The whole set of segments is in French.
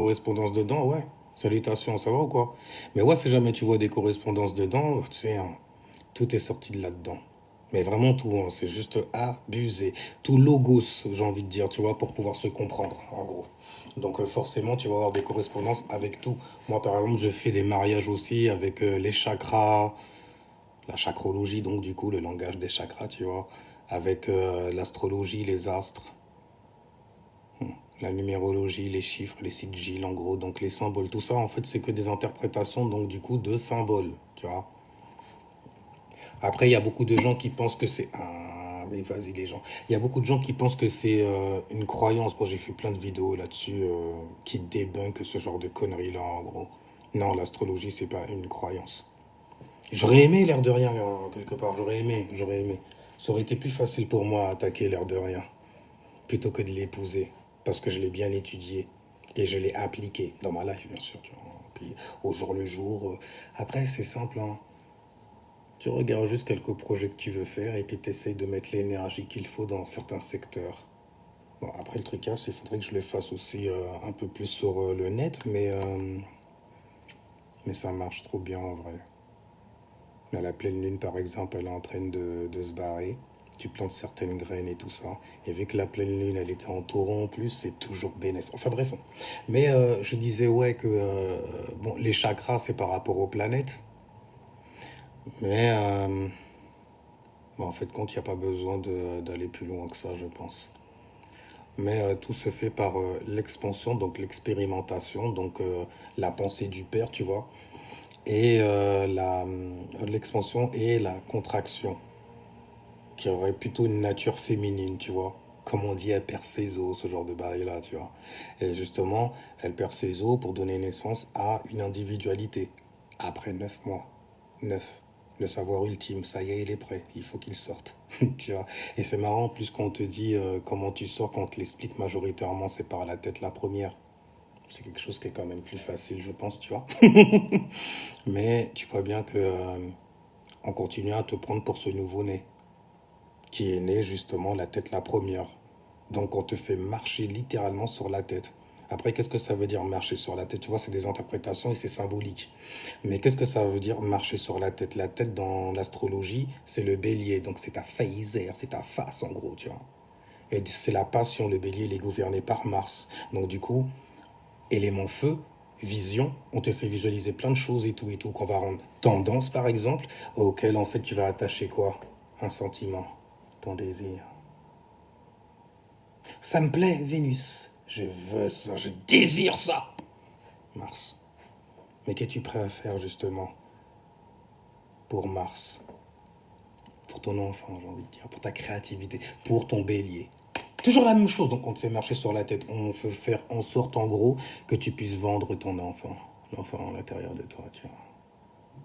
correspondances dedans, ouais. Salutations, ça va ou quoi? Mais ouais, si jamais tu vois des correspondances dedans, tu sais, hein, tout est sorti de là-dedans. Mais vraiment tout, hein, c'est juste abusé. Tout logos, j'ai envie de dire, tu vois, pour pouvoir se comprendre, en gros. Donc forcément, tu vas avoir des correspondances avec tout. Moi, par exemple, je fais des mariages aussi avec les chakras, la chakrologie, donc du coup, le langage des chakras, tu vois, avec l'astrologie, les astres, la numérologie, les chiffres, les sigils, en gros, donc les symboles, tout ça, en fait, c'est que des interprétations, donc du coup, de symboles, tu vois. Après, il y a beaucoup de gens qui pensent que c'est... Ah, mais vas-y les gens. Il y a beaucoup de gens qui pensent que c'est une croyance. Moi, j'ai fait plein de vidéos là-dessus qui débunkent ce genre de conneries-là, en gros. Non, l'astrologie, c'est pas une croyance. J'aurais aimé l'air de rien, hein, quelque part. J'aurais aimé, j'aurais aimé. Ça aurait été plus facile pour moi à attaquer l'air de rien, plutôt que de l'épouser. Parce que je l'ai bien étudié. Et je l'ai appliqué dans ma life, bien sûr. Tu vois. Puis, au jour le jour. Après, c'est simple, hein. Tu regardes juste quelques projets que tu veux faire et puis tu essayes de mettre l'énergie qu'il faut dans certains secteurs. Bon, après, le truc, hein, il faudrait que je le fasse aussi un peu plus sur le net, mais ça marche trop bien en vrai. Là, la pleine lune, par exemple, elle est en train de se barrer. Tu plantes certaines graines et tout ça. Et vu que la pleine lune, elle était en taureau en plus, c'est toujours bénéfique. Enfin bref. Mais je disais, ouais, que bon, les chakras, c'est par rapport aux planètes. Mais bon, en fait, compte, il n'y a pas besoin d'aller plus loin que ça, je pense. Mais tout se fait par l'expansion, donc l'expérimentation, donc la pensée du père, tu vois, et l'expansion et la contraction, qui aurait plutôt une nature féminine, tu vois. Comme on dit, elle perd ses os, ce genre de bail-là, tu vois. Et justement, elle perd ses os pour donner naissance à une individualité. Après 9 mois. 9. Le savoir ultime, ça y est, il est prêt. Il faut qu'il sorte. Tu vois. Et c'est marrant, plus qu'on te dit comment tu sors, quand on te l'explique majoritairement, c'est par la tête la première. C'est quelque chose qui est quand même plus facile, je pense, tu vois. Mais tu vois bien que on continue à te prendre pour ce nouveau-né, qui est né justement la tête la première. Donc on te fait marcher littéralement sur la tête. Après, qu'est-ce que ça veut dire marcher sur la tête? Tu vois, c'est des interprétations et c'est symbolique. Mais qu'est-ce que ça veut dire marcher sur la tête? La tête dans l'astrologie, c'est le bélier. Donc c'est ta phaser, c'est ta face en gros, tu vois. Et c'est la passion, le bélier, il est gouverné par Mars. Donc du coup, élément feu, vision, on te fait visualiser plein de choses et tout, qu'on va rendre tendance par exemple, auquel en fait tu vas attacher quoi? Un sentiment, ton désir. Ça me plaît, Vénus. Je veux ça, je désire ça. Mars. Mais qu'es-tu prêt à faire justement pour Mars? Pour ton enfant, j'ai envie de dire, pour ta créativité, pour ton bélier. Toujours la même chose, donc on te fait marcher sur la tête. On veut faire en sorte, en gros, que tu puisses vendre ton enfant. L'enfant à l'intérieur de toi, tiens.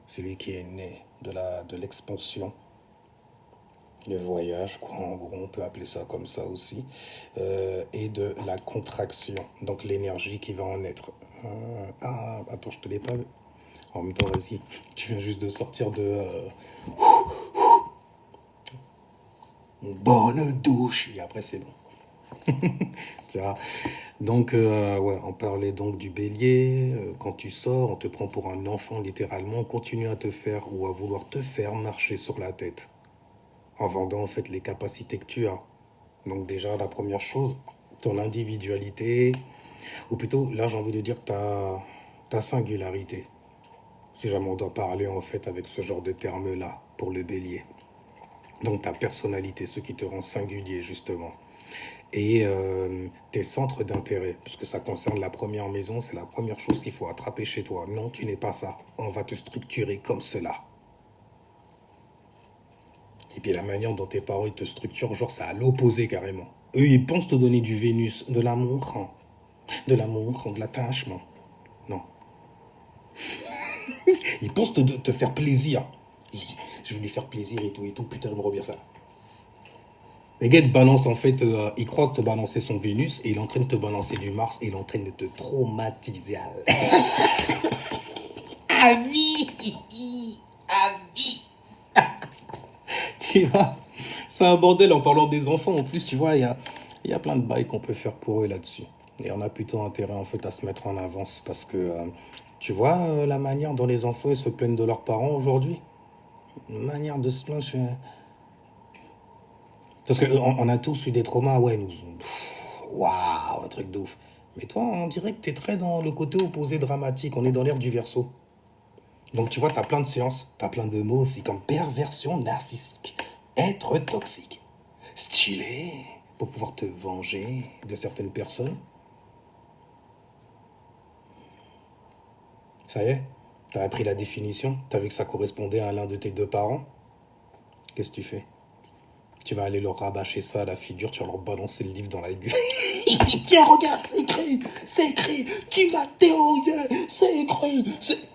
Celui qui est né de l'expansion, le voyage, quoi, en gros, on peut appeler ça comme ça aussi, et de la contraction, donc l'énergie qui va en être. Attends, je te l'ai pas. En même temps, vas-y, tu viens juste de sortir de une bonne douche, et après c'est bon. Tu vois. Donc, ouais, on parlait donc du bélier. Quand tu sors, on te prend pour un enfant, littéralement. On continue à te faire ou à vouloir te faire marcher sur la tête en vendant en fait les capacités que tu as. Donc, déjà, la première chose, ton individualité, ou plutôt, là, j'ai envie de dire ta singularité. Si jamais on doit parler en fait avec ce genre de terme-là pour le bélier. Donc, ta personnalité, ce qui te rend singulier, justement. Et tes centres d'intérêt, puisque ça concerne la première maison, c'est la première chose qu'il faut attraper chez toi. Non, tu n'es pas ça. On va te structurer comme cela. Et puis la manière dont tes parents ils te structurent, genre c'est à l'opposé carrément. Eux, ils pensent te donner du Vénus, de l'amour, de l'attachement. Non. Ils pensent te faire plaisir. Je vais lui faire plaisir et tout. Putain, je me revient ça. Les gars te balancent en fait, il croit te balancer son Vénus et il est en train de te balancer du Mars et il est en train de te traumatiser à vie. À vie. Tu vois, c'est un bordel en parlant des enfants. En plus, tu vois, il y a plein de bails qu'on peut faire pour eux là-dessus. Et on a plutôt intérêt en fait à se mettre en avance parce que tu vois la manière dont les enfants ils se plaignent de leurs parents aujourd'hui. Une manière de se plaindre, parce qu'on on a tous eu des traumas, ouais, nous. Waouh, un truc de ouf. Mais toi, on dirait que t'es très dans le côté opposé dramatique. On est dans l'ère du verso. Donc tu vois, t'as plein de séances, t'as plein de mots aussi comme perversion narcissique, être toxique, stylé, pour pouvoir te venger de certaines personnes. Ça y est, t'as appris la définition, t'as vu que ça correspondait à l'un de tes deux parents. Qu'est-ce que tu fais? Tu vas aller leur rabâcher ça à la figure, tu vas leur balancer le livre dans la gueule. Tiens, regarde, c'est écrit, tu m'as terrorisé, c'est écrit, c'est...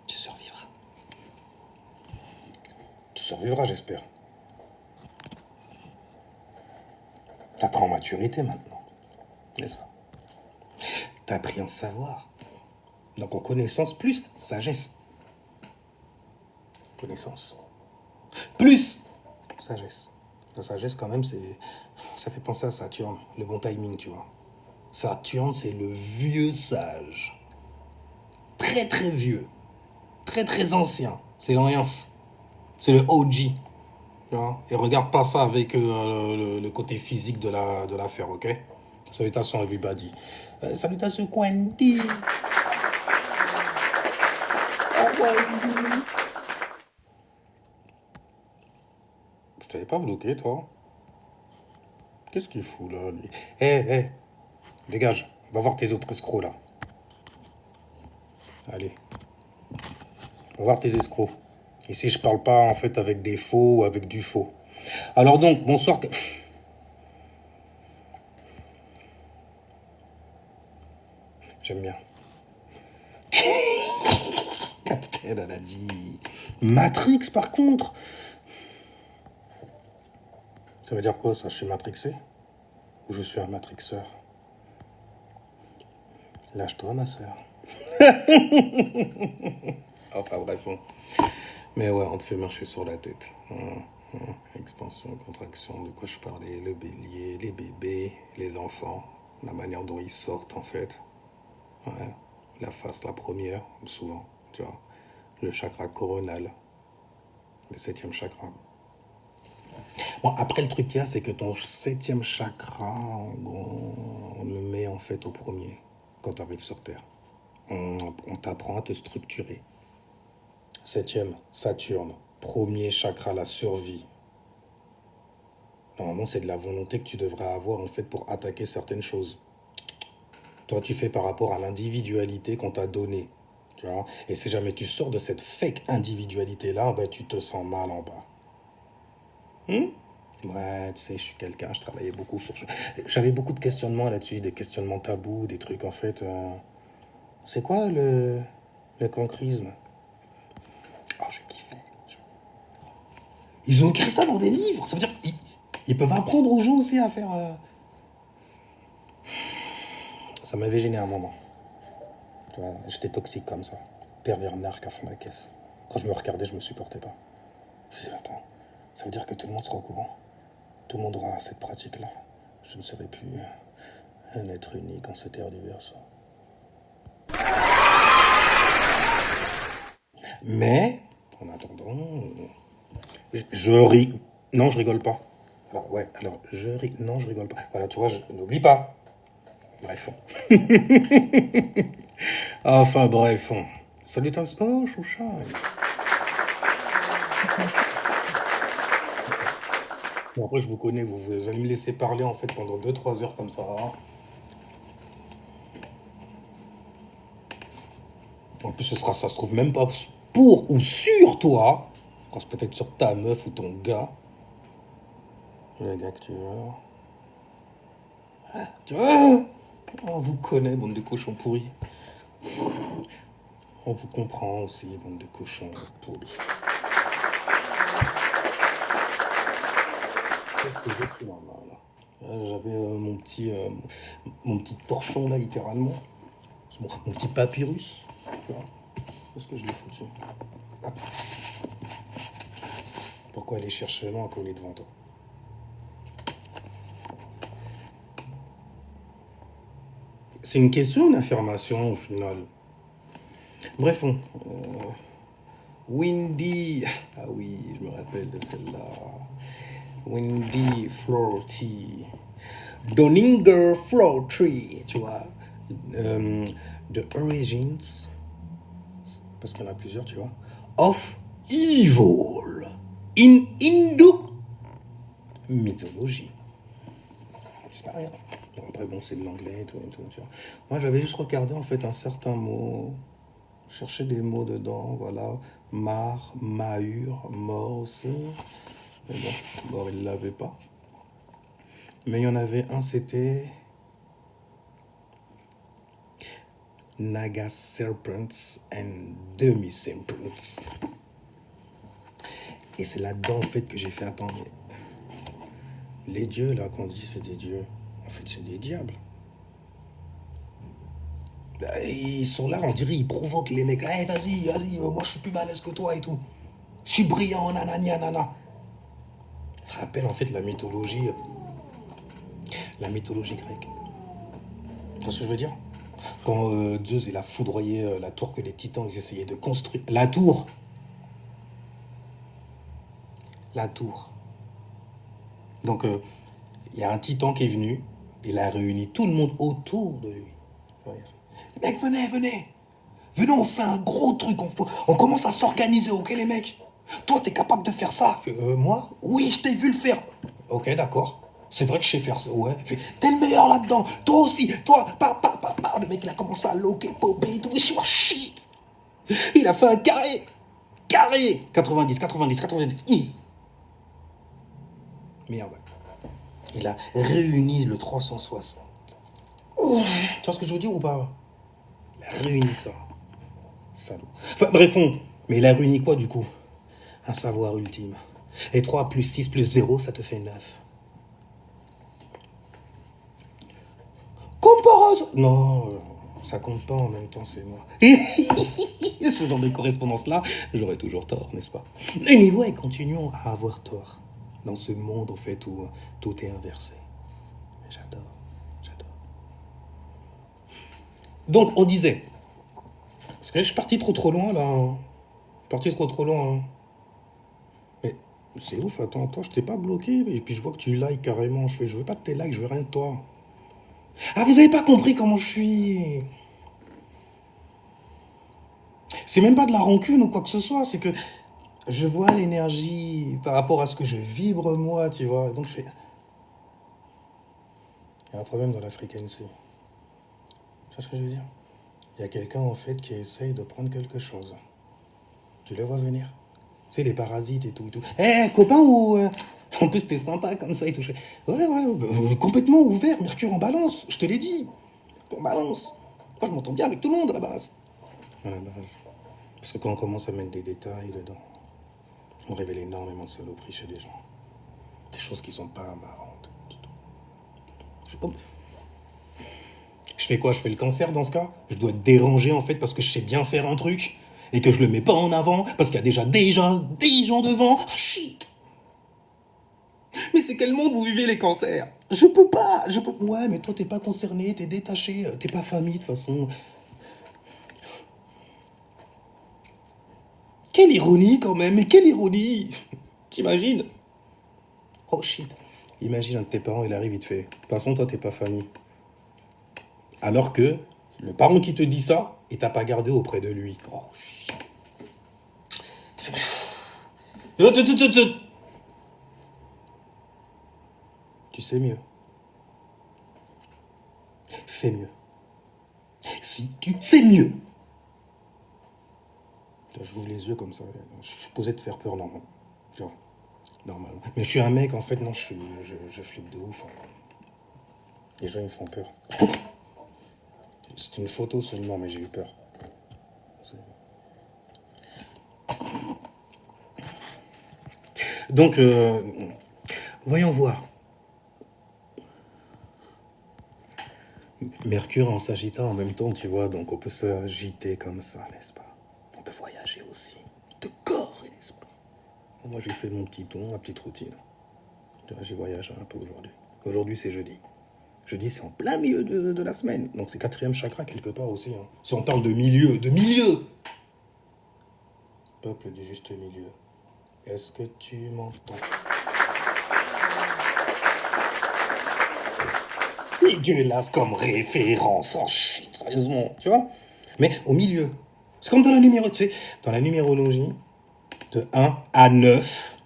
Tu survivras. Tu survivras, j'espère. T'apprends en maturité maintenant, n'est-ce pas? T'as appris en savoir. Donc en connaissance plus sagesse. Connaissance. Plus sagesse. La sagesse quand même, c'est... Ça fait penser à Saturne, le bon timing, tu vois. Saturne, c'est le vieux sage. Très très vieux. Très très ancien. C'est l'ancience. C'est le OG. Tu vois. Et regarde pas ça avec le côté physique de l'affaire, ok? Salutations everybody. Salutations Quentin. Je t'avais pas bloqué, toi. Qu'est-ce qu'il fout là, lui? Hé, dégage. Va voir tes autres escrocs là. Allez, va voir tes escrocs. Ici, je parle pas en fait avec des faux ou avec du faux. Alors donc, bonsoir. J'aime bien. Captain, elle a dit. Matrix, par contre. Ça veut dire quoi ça? Je suis matrixé? Ou je suis un matrixeur? Lâche-toi, ma soeur. Enfin bref. Mais ouais, on te fait marcher sur la tête. Expansion, contraction, de quoi je parlais? Le bélier, les bébés, les enfants, la manière dont ils sortent en fait. Ouais. La face, la première, souvent, tu vois. Le chakra coronal, le septième chakra. Bon, après, le truc qu'il y a, c'est que ton septième chakra, en gros, on le met en fait au premier quand tu arrives sur Terre. On t'apprend à te structurer. Septième, Saturne. Premier chakra, la survie. Normalement, c'est de la volonté que tu devrais avoir en fait pour attaquer certaines choses. Toi, tu fais par rapport à l'individualité qu'on t'a donnée. Tu vois? Et si jamais tu sors de cette fake individualité-là, ben, tu te sens mal en bas. Ouais, tu sais, je suis quelqu'un, je travaillais beaucoup sur... J'avais beaucoup de questionnements là-dessus, des questionnements tabous, des trucs en fait... C'est quoi le cancrisme? Oh, je kiffais. Ils ont écrit ça dans des livres. Ça veut dire qu'ils peuvent apprendre aux gens aussi à faire... Ça m'avait gêné un moment. Tu vois, j'étais toxique comme ça. Pervers narc à fond la caisse. Quand je me regardais, je me supportais pas. Je me disais, attends, ça veut dire que tout le monde sera au courant. Tout le monde aura cette pratique-là. Je ne serai plus un être unique en cette ère du verso. Mais, en attendant, je ris. Non, je rigole pas. Alors, ouais, alors, je ris. Non, je rigole pas. Voilà, tu vois, n'oublie pas. Bref. Enfin, bref. Salutations. Oh, choucha. Bon, après, je vous connais, vous allez me laisser parler en fait pendant 2 3 heures comme ça. En plus, ce sera, ça se trouve même pas pour ou sur toi. Quand c'est peut-être sur ta meuf ou ton gars. Le gars que tu veux. Tu vois? On vous connaît, bande de cochons pourris. On vous comprend aussi, bande de cochons pourris. Qu'est-ce que j'ai fait là? J'avais mon petit torchon là, littéralement. Mon petit papyrus. Tu vois? Qu'est-ce que je l'ai foutu? Pourquoi aller chercher loin qu'on est devant toi? C'est une question ou une affirmation au final? Bref, Windy. Ah oui, je me rappelle de celle-là. Windy Floaty. Donninger Floaty, tu vois. Euh, the Origins, parce qu'il y en a plusieurs, tu vois. Of Evil. In Hindu mythologie. C'est pas rien. Bon, après, bon, c'est de l'anglais et tout, tu vois. Moi, j'avais juste regardé, en fait, un certain mot. Chercher des mots dedans, voilà. Mar, mahur, mort aussi. Mais bon, mort, il l'avait pas. Mais il y en avait un, c'était Naga Serpents and Demi-Serpents. Et c'est là-dedans, en fait, que j'ai fait attendre. Les dieux, là, qu'on dit c'est des dieux, en fait, c'est des diables. Ils sont là, on dirait, ils provoquent les mecs. Hey, vas-y, vas-y, moi je suis plus balèze que toi et tout. Je suis brillant, nanani, nanana. Ça rappelle en fait la mythologie grecque. Tu vois ce que je veux dire? Quand Zeus il a foudroyé la tour que les titans ils essayaient de construire. La tour. Donc il y a un titan qui est venu, il a réuni tout le monde autour de lui. Mec, venez, venez. Venez, on fait un gros truc, on commence à s'organiser, ok les mecs? Toi, t'es capable de faire ça? Moi? Oui, je t'ai vu le faire. Ok, d'accord. C'est vrai que je sais faire ça, ouais. T'es le meilleur là-dedans. Toi aussi, toi, Le mec, il a commencé à loquer, popper et tout. Il se shit. Il a fait un carré. Carré. 90, 90, 90. Merde. Il a réuni le 360. Oh, tu vois ce que je veux dire ou pas? Il a réuni ça. Salaud. Enfin, bref, mais il a réuni quoi du coup? Un savoir ultime. Et 3 plus 6 plus 0, ça te fait 9. Comparaison. Non, ça compte pas en même temps, c'est moi. Ce genre de correspondance-là, j'aurais toujours tort, n'est-ce pas? Anyway, continuons à avoir tort. Dans ce monde, en fait, où tout est inversé. J'adore, j'adore. Donc, on disait, parce que je suis parti trop loin, là. Hein. Je suis parti trop loin. Hein. Mais c'est ouf, attends, toi, je t'ai pas bloqué, et puis je vois que tu likes carrément. Je veux pas de tes likes, je veux rien de toi. Ah, vous avez pas compris comment je suis. C'est même pas de la rancune ou quoi que ce soit, c'est que je vois l'énergie par rapport à ce que je vibre moi, tu vois. Donc je fais. Il y a un problème dans la fréquence. Tu vois ce que je veux dire? Il y a quelqu'un en fait qui essaye de prendre quelque chose. Tu le vois venir? Tu sais, les parasites et tout et tout. Eh, copain ou. En plus, t'es sympa comme ça et tout. Ouais, complètement ouvert, Mercure en balance, je te l'ai dit. En balance. Moi, je m'entends bien avec tout le monde à la base. À la base. Parce que quand on commence à mettre des détails dedans, on révèle énormément de saloperies chez des gens. Des choses qui sont pas marrantes du tout. Je fais quoi? Je fais le cancer dans ce cas? Je dois être dérangé en fait parce que je sais bien faire un truc et que je le mets pas en avant parce qu'il y a déjà des gens devant. Ah, shit! Mais c'est quel monde vous vivez les cancers? Je peux pas, Ouais, mais toi t'es pas concerné, t'es détaché, t'es pas famille de toute façon. Quelle ironie quand même, mais quelle ironie! T'imagines? Oh shit! Imagine un de tes parents, il arrive, il te fait. De toute façon, toi t'es pas famille. Alors que le parent qui te dit ça, il t'a pas gardé auprès de lui. Oh. Tu sais mieux. Fais mieux. Si tu sais mieux. Je ouvre les yeux comme ça. Je suis supposé te faire peur normalement. Genre, normalement. Mais je suis un mec, en fait, non, je flippe de ouf. Hein. Les gens, ils me font peur. C'est une photo seulement, mais j'ai eu peur. Donc, voyons voir. Mercure en Sagittaire en même temps, tu vois, donc on peut s'agiter comme ça, n'est-ce pas? On peut voyager aussi. De moi j'ai fait mon petit tour, ma petite routine. Tu vois, j'ai voyagé un peu aujourd'hui. Aujourd'hui c'est jeudi. Jeudi c'est en plein milieu de la semaine. Donc c'est quatrième chakra quelque part aussi. Hein. Si on parle de milieu, de milieu. Peuple du juste milieu. Est-ce que tu m'entends? Dégueulasse comme référence, en shit, sérieusement, tu vois. Mais au milieu. C'est comme dans la numéro, tu sais, dans la numérologie, de 1 à 9,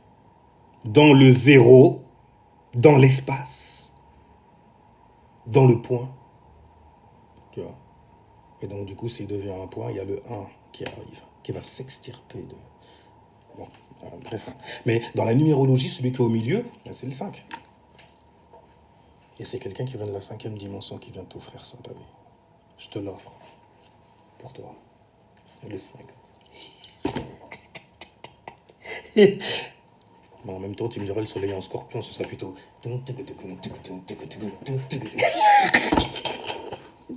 dans le zéro, dans l'espace, dans le point, tu vois. Et donc, du coup, s'il devient un point, il y a le un qui arrive, qui va s'extirper de... Bon, bref. Mais dans la numérologie, celui qui est au milieu, ben, c'est le 5. Et c'est quelqu'un qui vient de la cinquième dimension qui vient t'offrir ça, t'as vu. Je te l'offre. Pour toi. Le 5. Mais en même temps, tu me dirais le soleil en scorpion, ce serait plutôt...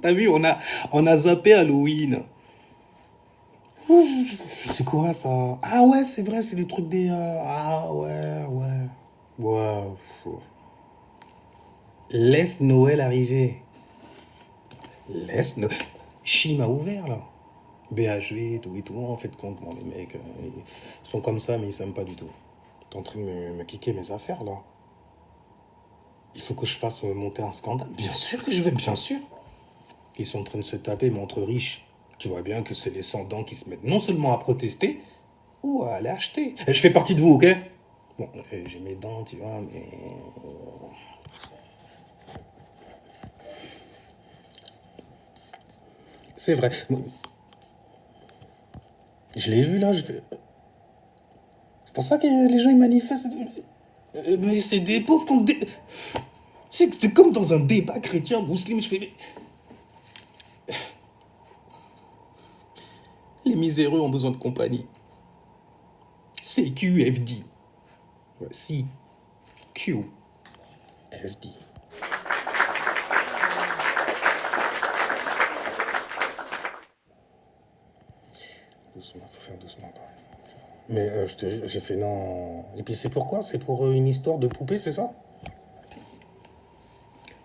T'as vu, on a zappé Halloween. C'est quoi ça? Ah ouais, c'est vrai, c'est le truc des... Ah ouais, ouais. Ouais. Laisse Noël arriver. Laisse Noël... Chi m'a ouvert là. BHV, tout et tout, en fait compte, bon, les mecs, ils sont comme ça, mais ils s'aiment pas du tout. T'es en train de me kicker mes affaires là. Il faut que je fasse monter un scandale. Bien sûr que je vais, bien sûr. Ils sont en train de se taper, mais entre riches. Tu vois bien que c'est les sans-dents qui se mettent non seulement à protester, ou à aller acheter. Et je fais partie de vous, ok? Bon, j'ai mes dents, tu vois, mais... C'est vrai. Je l'ai vu là, c'est pour ça que les gens ils manifestent. Mais c'est des pauvres contre des... C'est comme dans un débat chrétien, musulman, je fais... Les miséreux ont besoin de compagnie. CQFD. Ouais, si. QFD. Doucement, faut faire doucement. Mais je te jure, j'ai fait non. Et puis c'est pourquoi? C'est pour une histoire de poupée, c'est ça?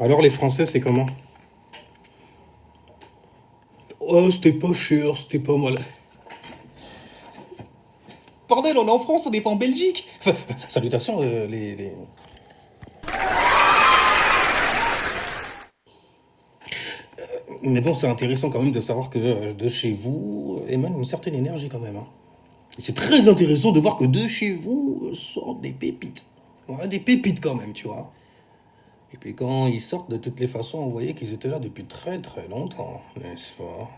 Alors les Français, c'est comment? Oh, c'était pas cher, c'était pas mal. Bordel, on est en France, on n'est pas en Belgique. Enfin, salutations, Mais bon, c'est intéressant quand même de savoir que de chez vous émane une certaine énergie quand même. Hein. Et c'est très intéressant de voir que de chez vous sortent des pépites. Ouais, des pépites quand même, tu vois. Et puis quand ils sortent, de toutes les façons, on voyait qu'ils étaient là depuis très très longtemps, n'est-ce pas?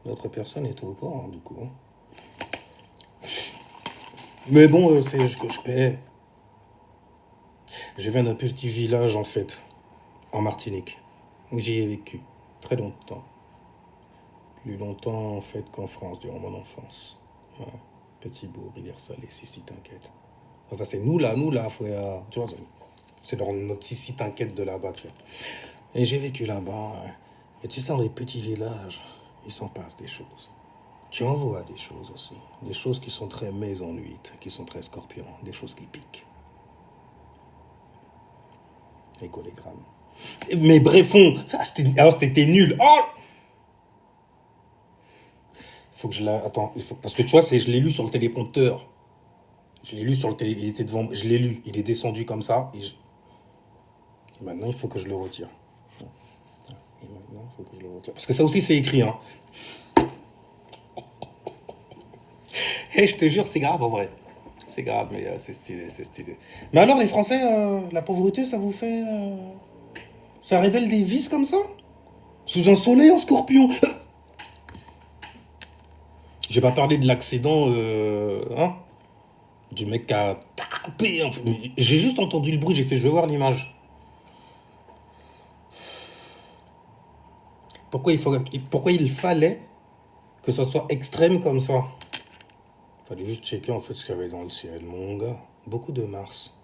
D'autres personnes étaient au courant, du coup. Mais bon, je viens d'un petit village, en fait, en Martinique, où j'y ai vécu très longtemps. Plus longtemps, en fait, qu'en France, durant mon enfance. Ouais. Petit bourg, rivière salée, si t'inquiète. Enfin, c'est nous là, frère. Tu vois, c'est dans notre si t'inquiète de là-bas, tu vois. Et j'ai vécu là-bas. Ouais. Et tu sais, dans les petits villages, il s'en passe des choses. Tu en vois des choses aussi. Des choses qui sont très maison 8, qui sont très scorpions. Des choses qui piquent. Écolégramme. Mais brefons, c'était nul. Oh, faut que je la... Attends, parce que tu vois, je l'ai lu sur le téléprompteur. Je l'ai lu sur le télé... Il était devant... Je l'ai lu. Il est descendu comme ça. Et maintenant, il faut que je le retire. Et maintenant, il faut que je le retire. Parce que ça aussi, c'est écrit. Hein. Et je te jure, c'est grave en vrai. C'est grave, mais c'est stylé, c'est stylé. Mais alors, les Français, la pauvreté, ça vous fait... Ça révèle des vices comme ça? Sous un soleil en scorpion. J'ai pas parlé de l'accident, hein, du mec qui a tapé. En fait. J'ai juste entendu le bruit, j'ai fait, je vais voir l'image. Pourquoi il fallait que ça soit extrême comme ça? Fallait juste checker en fait ce qu'il y avait dans le ciel, mon gars. Beaucoup de Mars.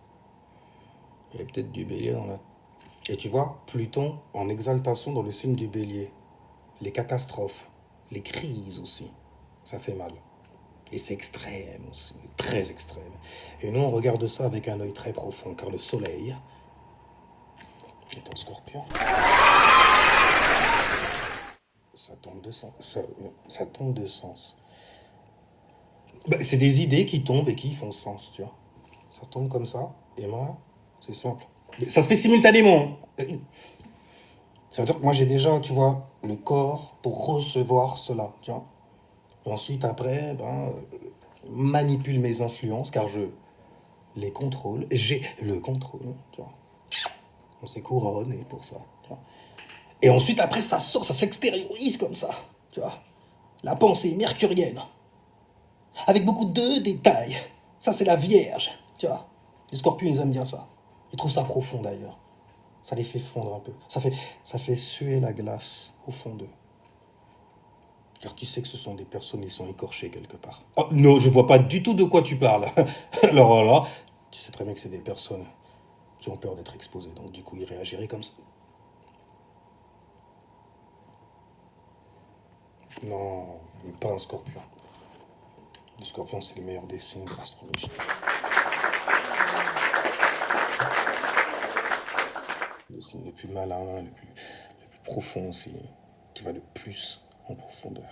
Il y avait peut-être du bélier dans la... Et tu vois, Pluton en exaltation dans le signe du bélier. Les catastrophes, les crises aussi. Ça fait mal. Et c'est extrême aussi, très extrême. Et nous, on regarde ça avec un œil très profond, car le soleil est en scorpion. Ça tombe de sens. Ça tombe de sens. Bah, c'est des idées qui tombent et qui font sens, tu vois. Ça tombe comme ça, et moi, c'est simple. Ça se fait simultanément. Ça veut dire que moi, j'ai déjà, tu vois, le corps pour recevoir cela, tu vois. Et ensuite, après, ben, manipule mes influences, car je les contrôle. J'ai le contrôle, tu vois. On s'est couronné pour ça, tu vois. Et ensuite, après, ça sort, ça s'extériorise comme ça, tu vois. La pensée mercurienne, avec beaucoup de détails. Ça, c'est la Vierge, tu vois. Les scorpions, ils aiment bien ça. Ils trouvent ça profond, d'ailleurs. Ça les fait fondre un peu. Ça fait suer la glace au fond d'eux. Car tu sais que ce sont des personnes qui sont écorchées quelque part. Oh, non, je vois pas du tout de quoi tu parles. Alors là, tu sais très bien que c'est des personnes qui ont peur d'être exposées. Donc du coup, ils réagiraient comme ça. Non, pas un scorpion. Le scorpion, c'est le meilleur des signes de l'astrologie. Le signe le plus malin, le plus profond aussi, qui va le plus en profondeur.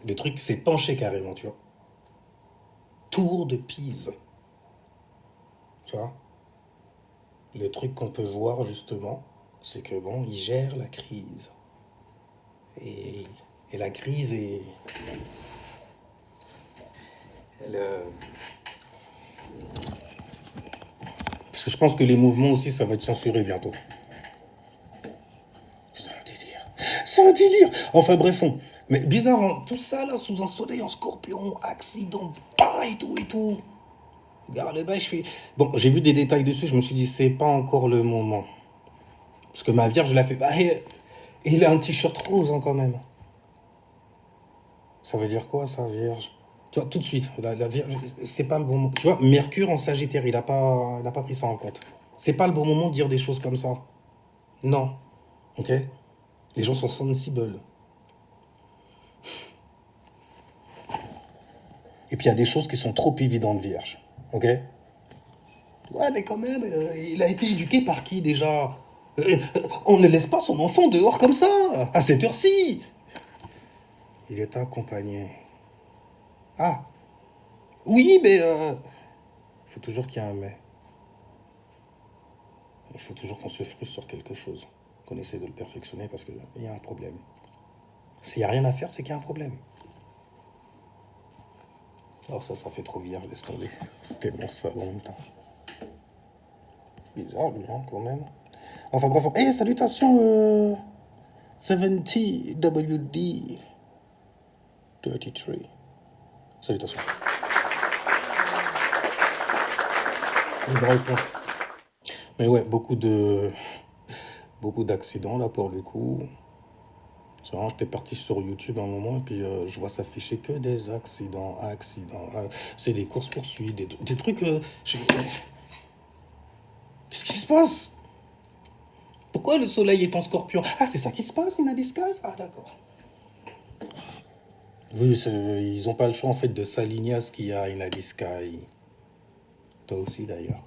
Le truc s'est penché carrément, tu vois. Tour de Pise, tu vois. Le truc qu'on peut voir justement, c'est que bon, il gère la crise. Et, et la crise est. Elle, parce que je pense que les mouvements aussi, ça va être censuré bientôt. C'est un délire. C'est un délire. Enfin bref, mais bizarre, hein, tout ça là, sous un soleil en scorpion, accident, pas et tout et tout. Regarde le bail, je fais. Bon, j'ai vu des détails dessus, je me suis dit, c'est pas encore le moment. Parce que ma vierge, je l'ai fait. Bah, et il a un t-shirt rose hein, quand même. Ça veut dire quoi, ça, vierge? Tu vois, tout de suite, la vierge, c'est pas le bon moment. Tu vois, Mercure en Sagittaire, il a pas pris ça en compte. C'est pas le bon moment de dire des choses comme ça. Non. Ok? Les gens sont sensibles. Et puis il y a des choses qui sont trop évidentes, vierge. Ok? Ouais, mais quand même, il a été éduqué par qui déjà? On ne laisse pas son enfant dehors comme ça, à cette heure-ci. Il est accompagné. Ah, oui, mais il faut toujours qu'il y ait un mais. Il faut toujours qu'on se frustre sur quelque chose, qu'on essaie de le perfectionner parce qu'il y a un problème. S'il n'y a rien à faire, c'est qu'il y a un problème. Alors ça fait trop vierge, laisse tomber. C'est tellement ça en même temps. Bizarre, lui, hein, quand même. Enfin bref, hey, salutations 70WD 33. Salutations. Bref. Mais ouais, beaucoup d'accidents là pour le coup. C'est vraiment, j'étais parti sur YouTube à un moment et puis je vois s'afficher que des accidents. C'est des courses-poursuites, des trucs. Qu'est-ce qui se passe? Pourquoi le soleil est en scorpion? Ah, c'est ça qui se passe, in the sky? Ah, d'accord. Oui, ils n'ont pas le choix en fait de s'aligner à ce qu'il y a in the sky. Toi aussi d'ailleurs.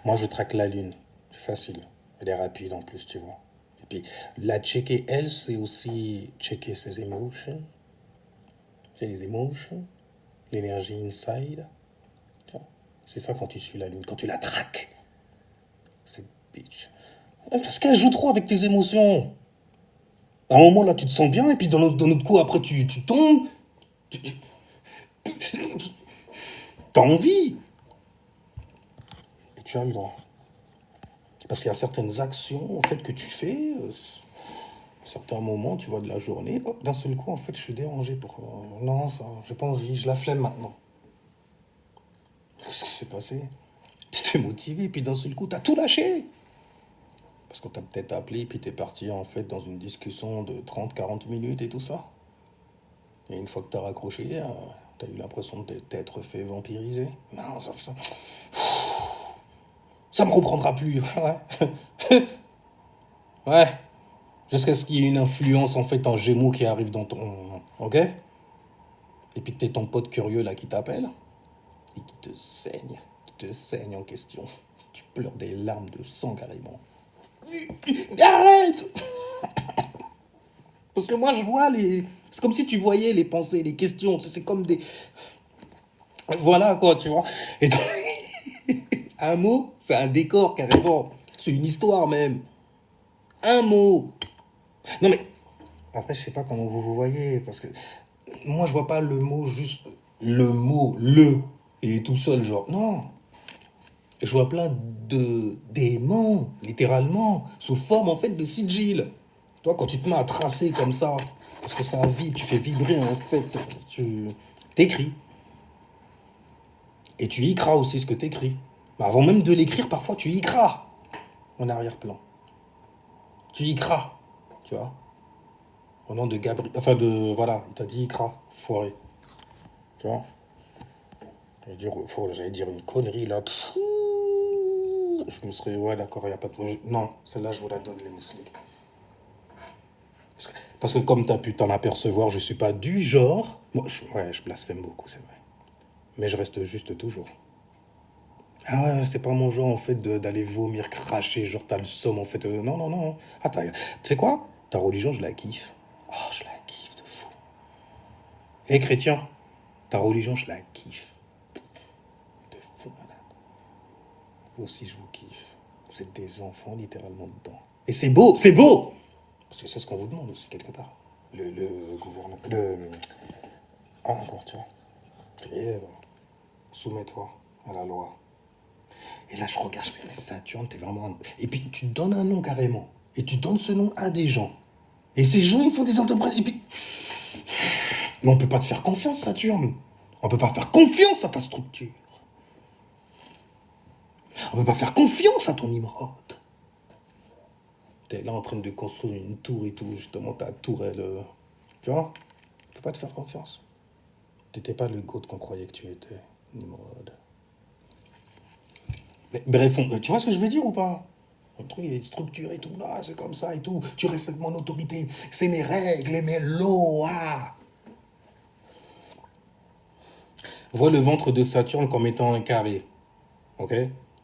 Moi, je traque la lune. C'est facile. Elle est rapide en plus, tu vois. Et puis, la checker, elle, c'est aussi checker ses émotions. C'est les émotions, l'énergie inside. C'est ça quand tu suis la lune, quand tu la traques. C'est bitch. Parce qu'elle joue trop avec tes émotions. À un moment là, tu te sens bien, et puis dans notre coup, après, tu tombes. T'as envie. Et tu as le droit. Parce qu'il y a certaines actions en fait que tu fais, à certains moments, tu vois, de la journée, hop, d'un seul coup, en fait, je suis dérangé pour. Non, ça, j'ai pas envie, je la flemme maintenant. Qu'est-ce qui s'est passé? Tu t'es motivé, puis d'un seul coup, t'as tout lâché. Parce qu'on t'a peut-être appelé, puis t'es parti en fait dans une discussion de 30, 40 minutes et tout ça. Et une fois que t'as raccroché, t'as eu l'impression de t'être fait vampiriser. Non, ça me reprendra plus. Ouais. Ouais. Jusqu'à ce qu'il y ait une influence, en fait, en Gémeaux qui arrive dans ton... Ok? Et puis que t'es ton pote curieux, là, qui t'appelle, et qui te saigne en question. Tu pleures des larmes de sang, carrément. Arrête! Parce que moi, je vois les... C'est comme si tu voyais les pensées, les questions. C'est comme des... Voilà, quoi, tu vois. Et donc, un mot, c'est un décor, carrément. C'est une histoire, même. Un mot. Non, mais... Après, je sais pas comment vous voyez, parce que... Moi, je vois pas le mot juste... Le mot, le... Et tout seul, genre... Non. Je vois plein de d'aimants, littéralement, sous forme, en fait, de sigil. Toi, quand tu te mets à tracer comme ça, parce que ça vibre, tu fais vibrer, en fait, tu t'écris. Et tu y cras aussi ce que t'écris. Mais avant même de l'écrire, parfois, tu y cras en arrière-plan. Tu y cras, tu vois. Au nom de Gabriel... Enfin, de... Voilà, il t'a dit Icra, foiré. Tu vois. J'allais dire une connerie, là. Je me serais... Ouais, d'accord, il n'y a pas de... Non, celle-là, je vous la donne, les musclés. Parce que comme tu as pu t'en apercevoir, je suis pas du genre... Moi, ouais, je blasphème beaucoup, c'est vrai. Mais je reste juste toujours. Ah ouais, c'est pas mon genre, en fait, d'aller vomir, cracher, genre t'as le somme, en fait. Non, non, non. Ah, tu sais quoi? Ta religion, je la kiffe. Oh, je la kiffe de fou. Hé, chrétien, ta religion, je la kiffe. De fou, malade. Vous aussi, je vous kiffe. Vous êtes des enfants, littéralement, dedans. Et c'est beau, c'est beau! Parce que c'est ce qu'on vous demande aussi, quelque part. Le gouvernement... Ah, encore, tu vois. Et, soumets-toi à la loi. Et là, je regarde, je fais, mais Saturne, t'es vraiment... Et puis, tu donnes un nom carrément. Et tu donnes ce nom à des gens. Et ces gens, ils font des entreprises. Et puis... Mais on peut pas te faire confiance, Saturne. On peut pas faire confiance à ta structure. On peut pas faire confiance à ton Nimrod. T'es là en train de construire une tour et tout, justement, ta tour, elle... Tu vois? On peut pas te faire confiance. T'étais pas le goat qu'on croyait que tu étais, Nimrod. Mais, bref, tu vois ce que je veux dire ou pas? Le truc est structuré et tout, là, c'est comme ça et tout. Tu respectes mon autorité. C'est mes règles et mes lois. Vois le ventre de Saturne comme étant un carré. Ok?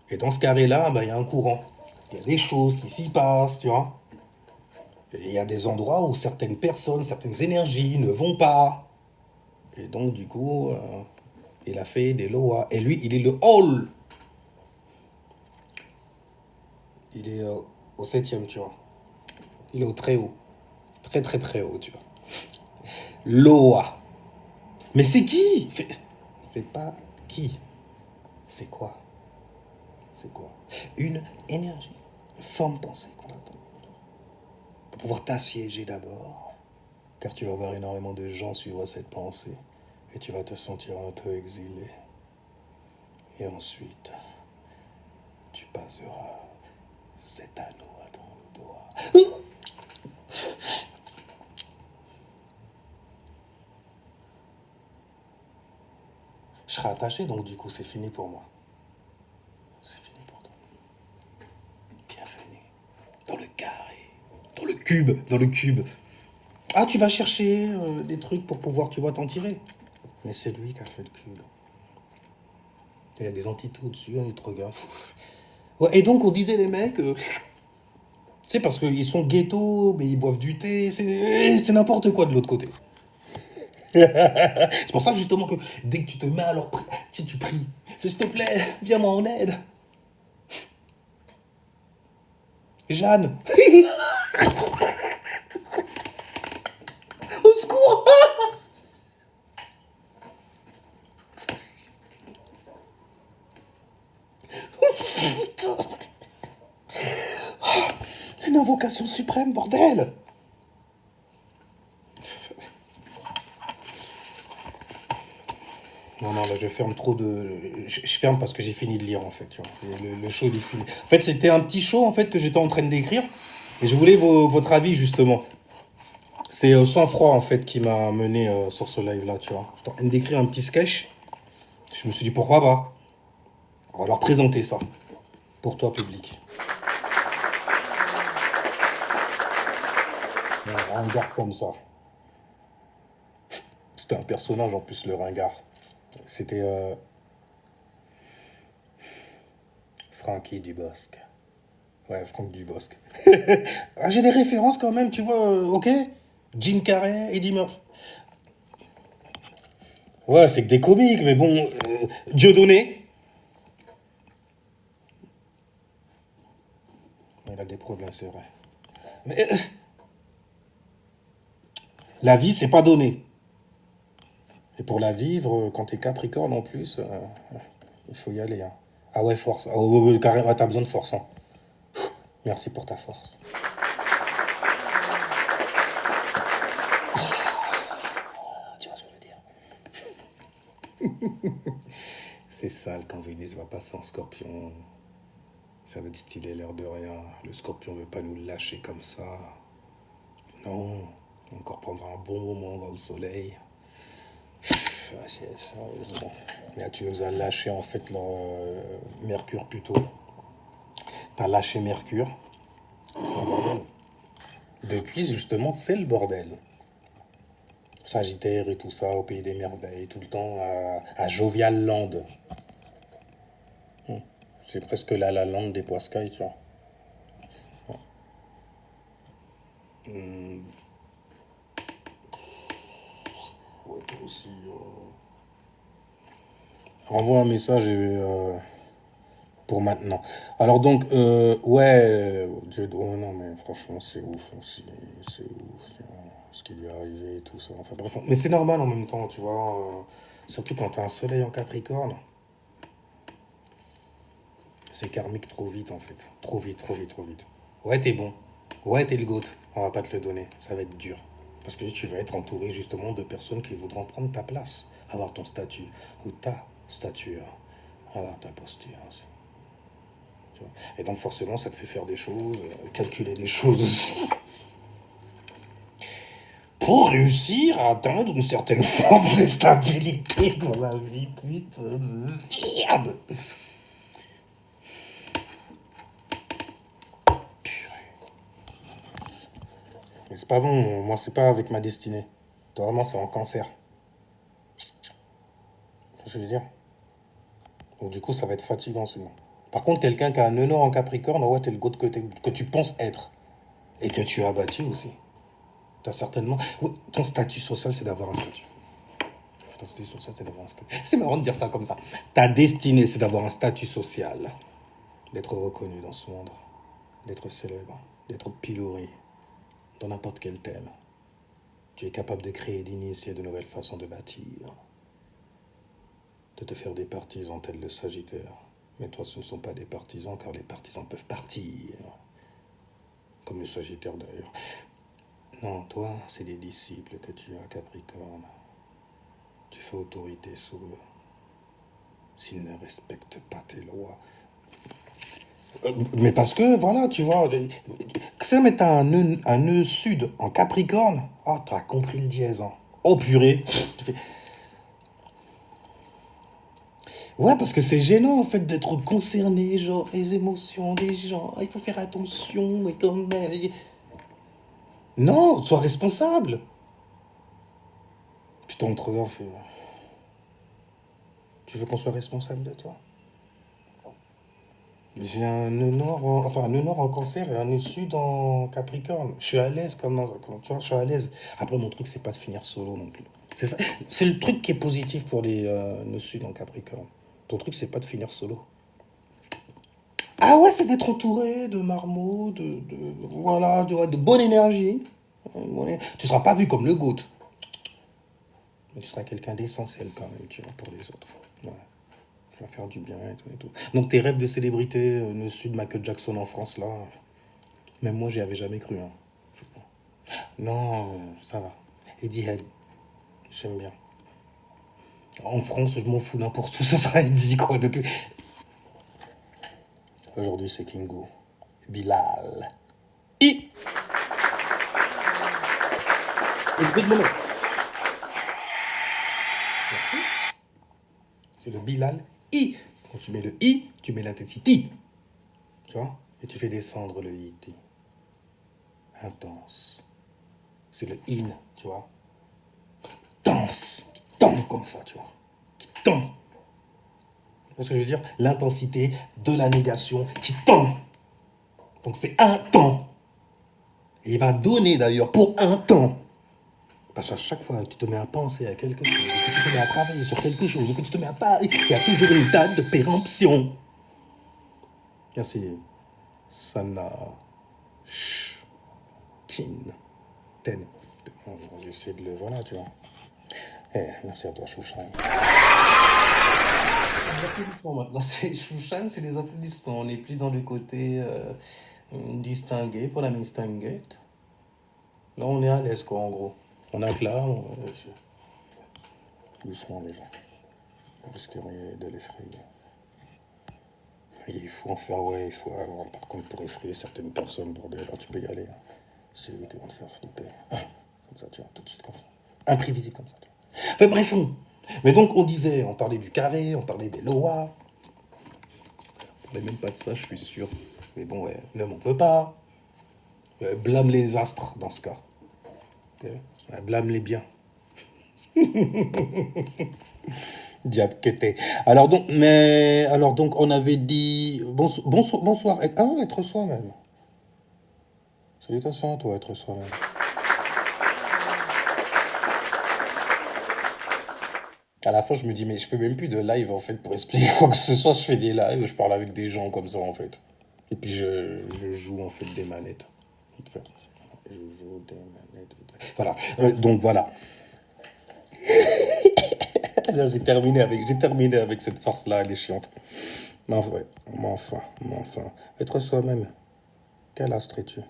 Et dans ce carré-là, bah, y a un courant. Il y a des choses qui s'y passent, tu vois. Et il y a des endroits où certaines personnes, certaines énergies ne vont pas. Et donc, du coup, il a fait des lois. Et lui, il est le hall. Il est au 7e, tu vois. Il est au très haut. Très, très, très haut, tu vois. Loa. Mais c'est qui? C'est pas qui. C'est quoi? C'est quoi? Une énergie, une forme pensée qu'on attend. Pour pouvoir t'assiéger d'abord. Car tu vas voir énormément de gens suivre cette pensée. Et tu vas te sentir un peu exilé. Et ensuite, tu passeras cet anneau à ton doigt. Je serai attaché, donc du coup, c'est fini pour moi. C'est fini pour toi. Bienvenue dans le carré, dans le cube, dans le cube. Ah, tu vas chercher des trucs pour pouvoir, tu vois, t'en tirer. Mais c'est lui qui a fait le cube. Il y a des entités au-dessus, hein, il te regarde. Ouais, et donc, on disait les mecs, c'est parce qu'ils sont ghetto, mais ils boivent du thé, c'est n'importe quoi de l'autre côté. C'est pour ça justement que dès que tu te mets à leur si tu pries, fais s'il te plaît, viens-moi en aide. Jeanne, au secours. Une invocation suprême, bordel. Non, non, là, je ferme trop de... Je ferme parce que j'ai fini de lire, en fait, tu vois. Et le show, il est fini. En fait, c'était un petit show, en fait, que j'étais en train d'écrire. Et je voulais votre avis, justement. C'est Sang-Froid, en fait, qui m'a mené sur ce live-là, tu vois. J'étais en train d'écrire un petit sketch. Je me suis dit, pourquoi pas? On va leur présenter ça. Pour toi, public. ringard comme ça. C'était un personnage en plus, le ringard. C'était Frankie Dubosc. Ouais, Franck Dubosc. Ah, j'ai des références quand même, tu vois, ok? Jim Carrey, Eddie Murphy. Ouais, c'est que des comiques, mais bon, Dieudonné. Il a des problèmes, c'est vrai. Mais la vie, c'est pas donné. Et pour la vivre, quand t'es Capricorne en plus, il faut y aller. Hein. Ah ouais, force. Ah ouais, ouais, carrément, t'as besoin de force. Hein. Merci pour ta force. Ah, tu vois ce que je veux dire? C'est sale quand Vénus va passer en scorpion. Ça va distiller l'air de rien. Le scorpion veut pas nous lâcher comme ça. Non, on va encore prendre un bon moment, on va au soleil. Ah, sérieusement. Là, tu nous as lâché en fait Mercure plutôt. T'as lâché Mercure. C'est un bordel. Depuis, justement, c'est le bordel. Sagittaire et tout ça, au pays des merveilles, tout le temps à Jovial Land. C'est presque la lande des Poiscailles, tu vois. Ouais, toi aussi. Envoie un message pour maintenant. Alors donc, ouais, Dieu, oh non, mais franchement, c'est ouf aussi. C'est ouf, tu vois, ce qui lui est arrivé et tout ça. Enfin bref, mais c'est normal en même temps, tu vois. Surtout quand t'as un soleil en Capricorne. C'est karmique trop vite en fait. Trop vite, trop vite, trop vite. Ouais, t'es bon. Ouais, t'es le GOAT. On va pas te le donner. Ça va être dur. Parce que tu vas être entouré justement de personnes qui voudront prendre ta place. Avoir ton statut. Ou ta stature. Avoir ta posture. Tu vois. Et donc forcément, ça te fait faire des choses, calculer des choses aussi. Pour réussir à atteindre une certaine forme de stabilité dans la vie. Putain de merde. Mais c'est pas bon. Moi, c'est pas avec ma destinée. Vraiment, c'est en cancer. C'est ce que je veux dire. Donc du coup, ça va être fatigant souvent. Par contre, quelqu'un qui a un nœud nord en Capricorne, ouais, t'es le gars que tu penses être. Et que tu as bâti aussi. T'as certainement... Oui, ton statut social, c'est d'avoir un statut. Ton statut social, c'est d'avoir un statut. C'est marrant de dire ça comme ça. Ta destinée, c'est d'avoir un statut social. D'être reconnu dans ce monde. D'être célèbre. D'être pilori. Dans n'importe quel thème. Tu es capable de créer et d'initier de nouvelles façons de bâtir. De te faire des partisans tels le Sagittaire. Mais toi, ce ne sont pas des partisans, car les partisans peuvent partir. Comme le Sagittaire d'ailleurs. Non, toi, c'est des disciples que tu as, Capricorne. Tu fais autorité sur eux. S'ils ne respectent pas tes lois. Mais parce que, voilà, tu vois, ça, mais t'as un nœud sud en Capricorne. Ah, t'as compris le dièse, hein. Oh purée. Ouais, parce que c'est gênant, en fait, d'être concerné, genre, les émotions des gens. Ah, il faut faire attention, mais quand même. Non, sois responsable. Putain, on te regarde, fait. Tu veux qu'on soit responsable de toi? J'ai un nœud nord, enfin un nœud nord en cancer et un nœud sud en capricorne. Je suis à l'aise tu vois, je suis à l'aise. Après, mon truc, c'est pas de finir solo non plus. C'est ça, c'est le truc qui est positif pour les nœuds sud en capricorne. Ton truc, c'est pas de finir solo. Ah ouais, c'est d'être entouré de marmots, voilà, de bonne énergie. Tu seras pas vu comme le GOAT, mais tu seras quelqu'un d'essentiel quand même, tu vois, pour les autres. Ouais. Tu vas faire du bien et tout et tout. Donc tes rêves de célébrité, le sud Michael Jackson en France, là, même moi, j'y avais jamais cru. Hein. Non, ça va. Eddie Head, j'aime bien. En France, je m'en fous n'importe où, ça sera Eddie, quoi. De tout. Aujourd'hui, c'est Kingo. Bilal. I. Le bruit de mon nom. Merci. C'est le Bilal. I. Quand tu mets le I, tu mets l'intensité. Tu vois? Et tu fais descendre le I. Intense. C'est le in, tu vois. Danse, qui tend comme ça, tu vois. Qui tend. Tu vois ce que je veux dire? L'intensité de la négation qui tend. Donc c'est un temps. Et il va donner d'ailleurs pour un temps. Parce qu'à chaque fois que tu te mets à penser à quelque chose, que tu te mets à travailler sur quelque chose, que tu te mets à parler, il y a toujours une date de péremption. Merci. Sana. Tin. Ten. J'essaie de le... Voilà, tu vois. Eh, merci à toi, Chouchan. Les applaudissements maintenant, Chouchan, c'est des applaudissements. On n'est plus dans le côté distingué pour la distinguette. Là, on est à l'aise, quoi, en gros. On a que là, doucement, les gens. On risquerait de l'effrayer. Et il faut en faire, ouais, il faut avoir, par contre, pour effrayer certaines personnes, bordel, alors tu peux y aller. Hein. C'est eux qui vont te faire flipper. Comme ça, tu vois, tout de suite, comme ça. Imprévisible, comme ça, tu vois. Enfin, bref, mais donc, on disait, on parlait du carré, on parlait des lois. On parlait même pas de ça, je suis sûr. Mais bon, ouais, ne m'en veut pas. Blâme les astres, dans ce cas. Okay. Ouais, blâme les biens. Diable que t'es. Alors donc, on avait dit bonsoir, être soi-même. Salutations à toi, être soi-même. À la fin, je me dis, mais je fais même plus de live en fait pour expliquer quoi que ce soit. Je fais des lives, je parle avec des gens comme ça en fait. Et puis je joue en fait des manettes. Vite fait. Je joue des manettes. Vite fait. Voilà. Donc voilà. J'ai terminé avec cette farce-là, elle est chiante. Mais enfin, ouais, mais enfin. Être soi-même. Quel astre es-tu?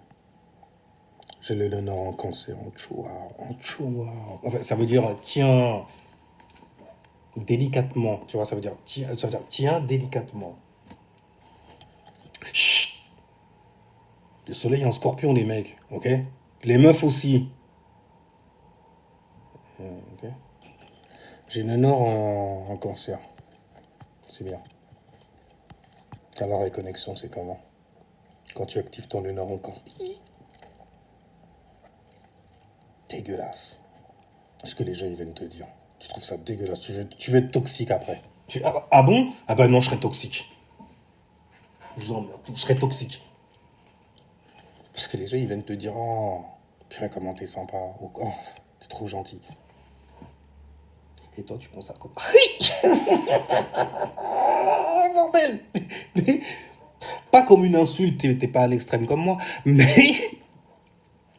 J'ai le nord en cancer, en choua, en choua. Enfin, ça veut dire tiens délicatement, tu vois, ça veut dire tiens délicatement. Chut. Le soleil en scorpion, les mecs, ok? Les meufs aussi. Ok. J'ai le nord en cancer. C'est bien. Alors les connexions, c'est comment? Quand tu actives ton nord en cancer. Dégueulasse. Ce que les gens ils viennent te dire. Tu trouves ça dégueulasse. Tu veux être toxique après. Ah bon? Ah bah non, je serais toxique. Je vous emmerde. Je serais toxique. Parce que les gens ils viennent te dire oh, purée, comment t'es sympa. Ou oh, t'es trop gentil. Et toi, tu penses à quoi? Oui. Oh, bordel. Mais, pas comme une insulte, t'es pas à l'extrême comme moi. Mais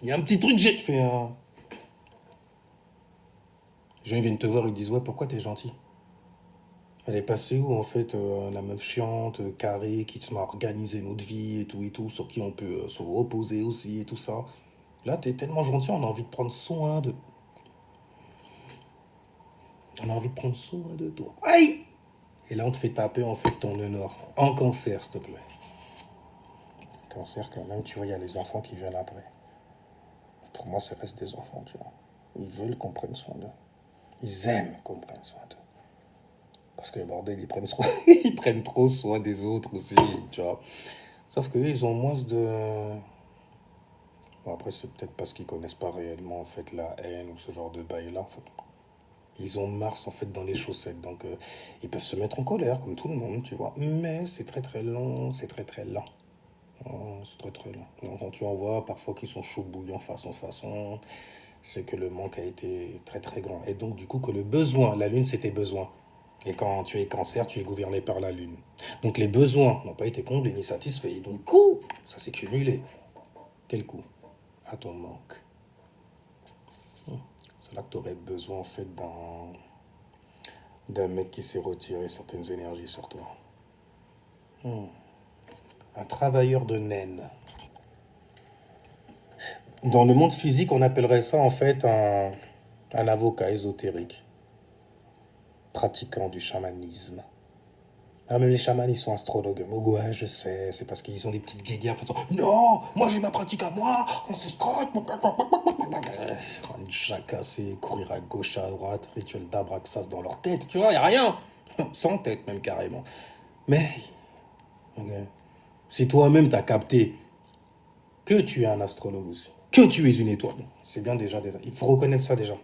il y a un petit truc, j'ai fait un. Les gens ils viennent te voir, ils disent ouais, pourquoi t'es gentil? Elle est passée où en fait la meuf chiante, carrée, qui se met à organiser notre vie et tout, sur qui on peut se reposer aussi et tout ça. Là, t'es tellement gentil, on a envie de prendre soin de. On a envie de prendre soin de toi. Aïe! Et là, on te fait taper en fait ton honneur. En cancer, s'il te plaît. Cancer, quand même, tu vois, il y a les enfants qui viennent après. Pour moi, ça reste des enfants, tu vois. Ils veulent qu'on prenne soin d'eux. Ils aiment qu'on prenne soin d'eux. Parce que, bordel, ils prennent trop soin des autres aussi, tu vois. Sauf qu'eux, ils ont moins de. Bon, après, c'est peut-être parce qu'ils connaissent pas réellement, en fait, la haine ou ce genre de bail-là. En fait. Ils ont Mars, en fait, dans les chaussettes. Donc, ils peuvent se mettre en colère, comme tout le monde, tu vois. Mais c'est très, très long, c'est très, très lent. Oh, c'est très, très lent. Donc, quand tu en vois, parfois, qu'ils sont chauds bouillants façon, c'est que le manque a été très, très grand. Et donc, du coup, que le besoin, la Lune, c'était besoin. Et quand tu es cancer, tu es gouverné par la Lune. Donc, les besoins n'ont pas été comblés ni satisfaits. Et donc, coup, ça s'est cumulé. Quel coup? À ton manque. C'est là que tu aurais besoin en fait d'un mec qui sait retirer certaines énergies sur toi. Un travailleur de naine. Dans le monde physique, on appellerait ça en fait un avocat ésotérique, pratiquant du chamanisme. Ah, même les chamans, ils sont astrologues. Oh, ouais, je sais, c'est parce qu'ils ont des petites guéguerres. Non, moi j'ai ma pratique à moi, ancestrale. Une jacassée, courir à gauche, à droite, rituel d'abraxas dans leur tête, tu vois, y a rien. Sans tête, même carrément. Mais, ok, si toi-même t'as capté que tu es un astrologue aussi, que tu es une étoile. C'est bien déjà. Il faut reconnaître ça déjà.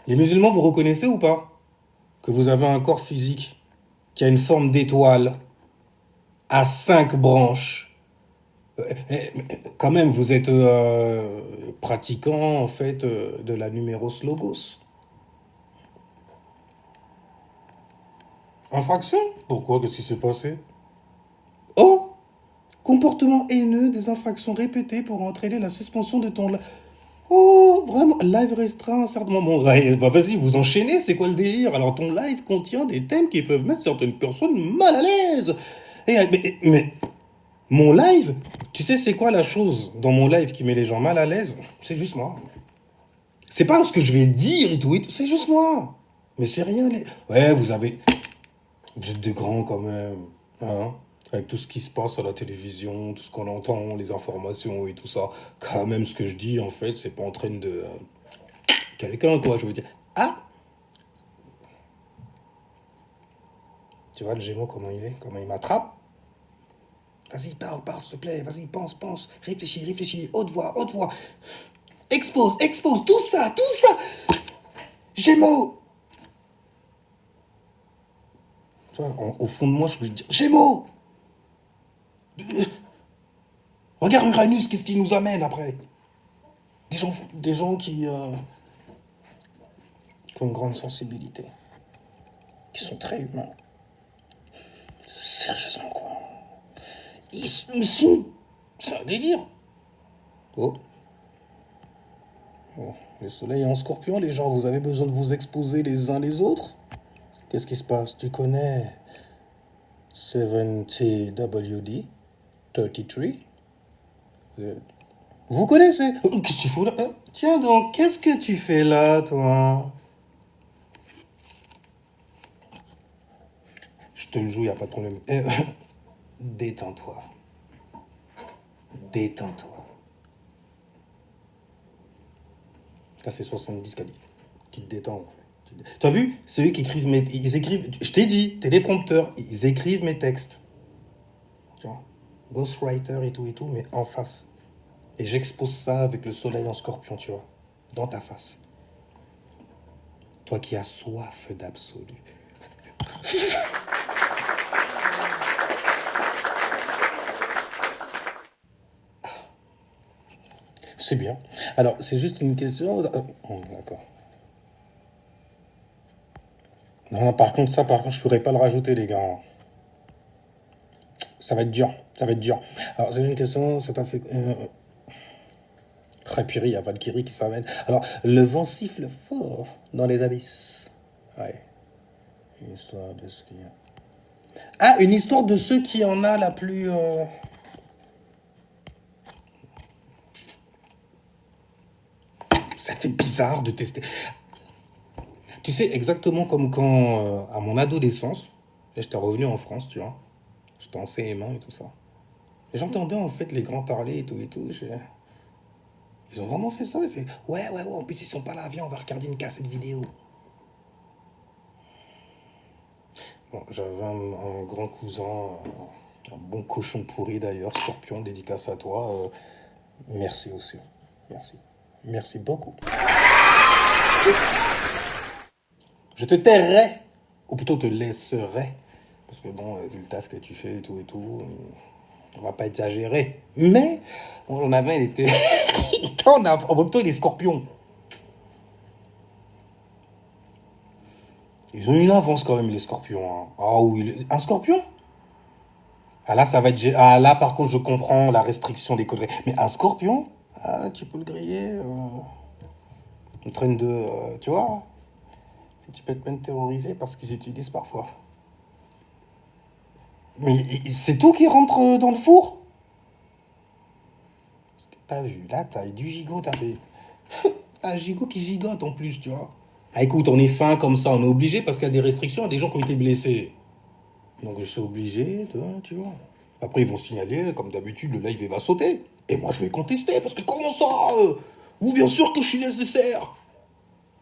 Les musulmans, vous reconnaissez ou pas que vous avez un corps physique qui a une forme d'étoile à 5 branches. Quand même, vous êtes pratiquant en fait de la numéros logos. Infraction? Pourquoi? Qu'est-ce qui s'est passé? Oh! Comportement haineux, des infractions répétées pour entraîner la suspension de ton... Oh, vraiment, live restreint, certainement. Bon, bah vas-y, vous enchaînez, c'est quoi le délire? Alors, ton live contient des thèmes qui peuvent mettre certaines personnes mal à l'aise. Mais mon live, tu sais, c'est quoi la chose dans mon live qui met les gens mal à l'aise? C'est juste moi. C'est pas ce que je vais dire et tout, c'est juste moi. Mais c'est rien. Ouais, vous êtes des grands quand même. Hein? Avec tout ce qui se passe à la télévision, tout ce qu'on entend, les informations et tout ça. Quand même, ce que je dis, en fait, c'est pas en train de... quelqu'un, quoi, je veux dire. Ah! Tu vois le Gémeaux, comment il est? Comment il m'attrape? Vas-y, parle, s'il te plaît. Vas-y, pense. Réfléchis. Haute voix. Expose, tout ça. Gémeaux! Tu vois, au fond de moi, je peux dire Gémeaux! Regarde Uranus, qu'est-ce qu'il nous amène après? Des gens qui ont une grande sensibilité, qui sont très humains. Sérieusement, quoi. Ils sont... C'est un délire. Oh. Le soleil est en scorpion, les gens, vous avez besoin de vous exposer les uns les autres? Qu'est-ce qui se passe? Tu connais 70WD 33? Vous connaissez? Qu'est-ce que tu fous là? Tiens donc, qu'est-ce que tu fais là, toi? Je te le joue, y a pas de problème. Détends-toi. Ça, c'est 70 qu'a dit. Tu te détends, en fait. T'as vu? C'est eux qui écrivent Ils écrivent... Je t'ai dit, téléprompteur. Ils écrivent mes textes. Tu vois? Ghostwriter et tout, mais en face. Et j'expose ça avec le soleil en scorpion, tu vois. Dans ta face. Toi qui as soif d'absolu. C'est bien. Alors, c'est juste une question... d'accord. Non, par contre, je pourrais pas le rajouter, les gars. Ça va être dur. Alors, c'est une question, ça t'a fait... Et puis, il y a Valkyrie qui s'amène. Alors, le vent siffle fort dans les abysses. Ouais. Une histoire de ce qui... Ah, une histoire de ceux qui en a la plus... Ça fait bizarre de tester. Tu sais, exactement comme quand, à mon adolescence, j'étais revenu en France, tu vois. J'étais en CM1 et tout ça. Et j'entendais en fait les grands parler et tout. Ils ont vraiment fait ça. Ils fait ouais, en plus ils sont pas là, viens, on va regarder une cassette vidéo. Bon, j'avais un grand cousin, un bon cochon pourri d'ailleurs, Scorpion, dédicace à toi. Merci aussi. Merci beaucoup. Je te tairai, ou plutôt te laisserai, parce que bon, vu le taf que tu fais et tout, on va pas exagérer. Mais, on avait, il était en même temps, il est scorpion. Ils ont une avance quand même, les scorpions. Hein. Ah oui, un scorpion? Ah là, ça va être... Ah là, par contre, je comprends la restriction des conneries. Mais un scorpion? Ah, tu peux le griller. En train de... tu vois? Tu peux être même terrorisé parce qu'ils utilisent parfois. Mais c'est tout qui rentre dans le four? T'as vu, là, t'as du gigot, t'as fait... Un gigot qui gigote en plus, tu vois. Ah écoute, on est fin comme ça, on est obligé parce qu'il y a des restrictions, il y a des gens qui ont été blessés. Donc je suis obligé de, tu vois. Après, ils vont signaler, comme d'habitude, le live il va sauter. Et moi, je vais contester, parce que comment ça Vous, bien sûr que je suis nécessaire.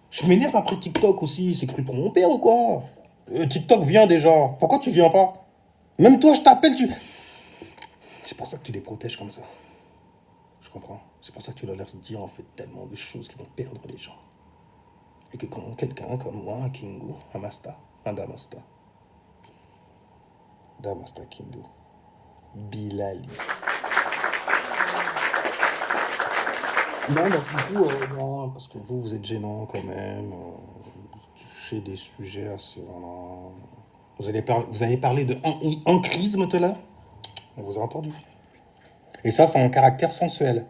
Je m'énerve après TikTok aussi, c'est cru pour mon père ou quoi TikTok vient déjà. Pourquoi tu viens pas? Même toi, je t'appelle, tu... C'est pour ça que tu les protèges comme ça. Je comprends. C'est pour ça que tu leur laisses dire en fait tellement de choses qui vont perdre les gens. Et que quand quelqu'un comme moi, un Kingu, un Masta, un Damasta, Damasta Kingu, Bilali. Non, bah, du coup, non, parce que vous êtes gênant quand même. Vous touchez des sujets assez. Voilà. Vous avez parlé de ancrisme tout à l'heure. On vous a entendu. Et ça, c'est un caractère sensuel.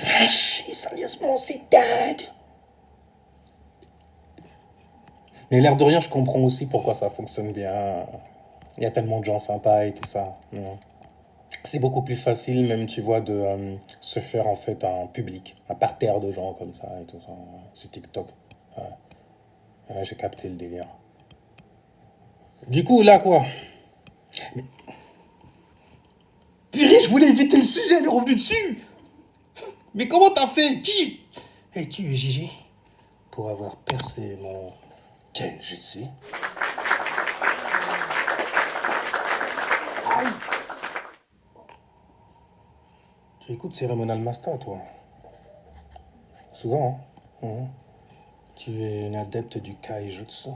Ah, sérieusement, c'est dingue. Mais l'air de rien, je comprends aussi pourquoi ça fonctionne bien. Il y a tellement de gens sympas et tout ça. Ouais. C'est beaucoup plus facile, même, tu vois, de se faire en fait un public, un parterre de gens comme ça et tout ça. C'est TikTok. Ouais. Ouais, j'ai capté le délire. Du coup, là, quoi? Purée, je voulais éviter le sujet, elle est revenue dessus. Mais comment t'as fait? Qui es-tu, Gigi, pour avoir percé mon Kenjutsu? Tu écoutes Cérémonial Master, toi? Souvent, hein? Mhm. Tu es une adepte du Kaijutsu.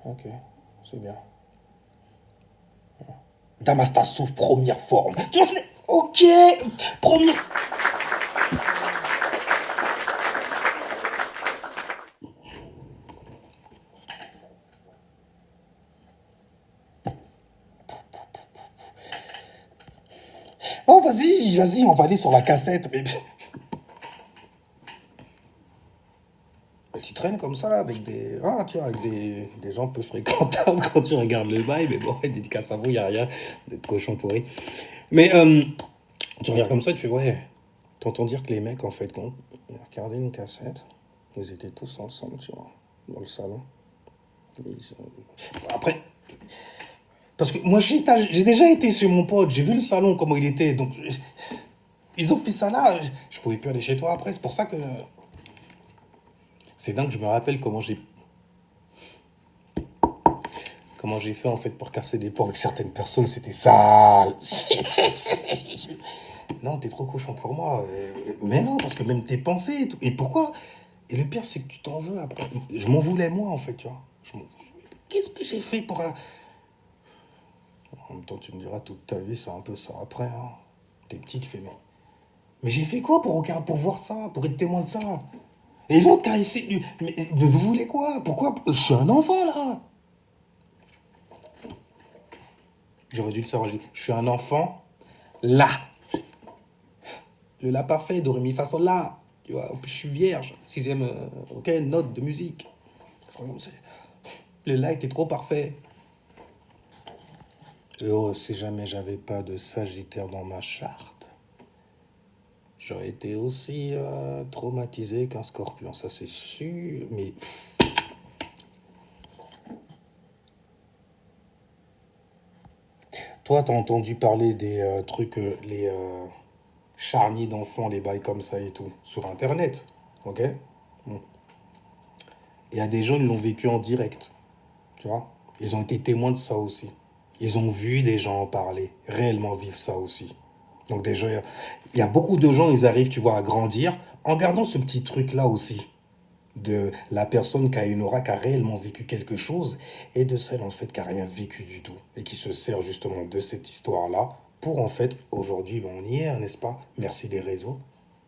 Ok, c'est bien. Damasta souffre première forme. Tu sais, ok, première. Oh, vas-y, vas-y, on va aller sur la cassette. Mais tu traînes comme ça avec des. Ah, tu vois, avec des gens peu fréquentables quand tu regardes le bail, mais bon, dédicace à vous, il n'y a rien de cochon pourri. Mais tu regardes comme ça, tu fais, ouais, t'entends dire que les mecs, en fait, quand ils regardaient une cassette, ils étaient tous ensemble, tu vois, dans le salon. Après, parce que moi, j'ai déjà été chez mon pote, j'ai vu le salon, comment il était, donc ils ont fait ça là, je pouvais plus aller chez toi après, c'est pour ça que. C'est dingue, je me rappelle comment j'ai fait en fait pour casser des ponts avec certaines personnes, c'était sale. Non, t'es trop cochon pour moi. Mais non, parce que même tes pensées et tout. Et pourquoi? Et le pire, c'est que tu t'en veux après. Je m'en voulais moi en fait, tu vois. Qu'est-ce que j'ai fait pour un. En même temps, tu me diras, toute ta vie, c'est un peu ça après. Hein. T'es petit, tu fais, mais j'ai fait quoi pour voir ça, pour être témoin de ça? Et l'autre, quand il s'est. Mais vous voulez quoi? Pourquoi? Je suis un enfant là. J'aurais dû le savoir. Je suis un enfant là. Le la parfait, do, ré, mi, fa, sol, la. Tu vois, en plus, je suis vierge. Sixième, ok, note de musique. Le la était trop parfait. Oh, si jamais j'avais pas de Sagittaire dans ma charte, j'aurais été aussi traumatisé qu'un Scorpion, ça c'est sûr. Mais toi, t'as entendu parler des trucs, les charniers d'enfants, les bails comme ça et tout, sur Internet, ok? Bon. Il y a des gens qui l'ont vécu en direct, tu vois? Ils ont été témoins de ça aussi. Ils ont vu des gens en parler, réellement vivre ça aussi. Donc déjà, il y a beaucoup de gens, ils arrivent, tu vois, à grandir en gardant ce petit truc-là aussi de la personne qui a une aura, qui a réellement vécu quelque chose, et de celle, en fait, qui a rien vécu du tout, et qui se sert justement de cette histoire-là pour, en fait, aujourd'hui, ben, on y est, hein, n'est-ce pas? Merci des réseaux,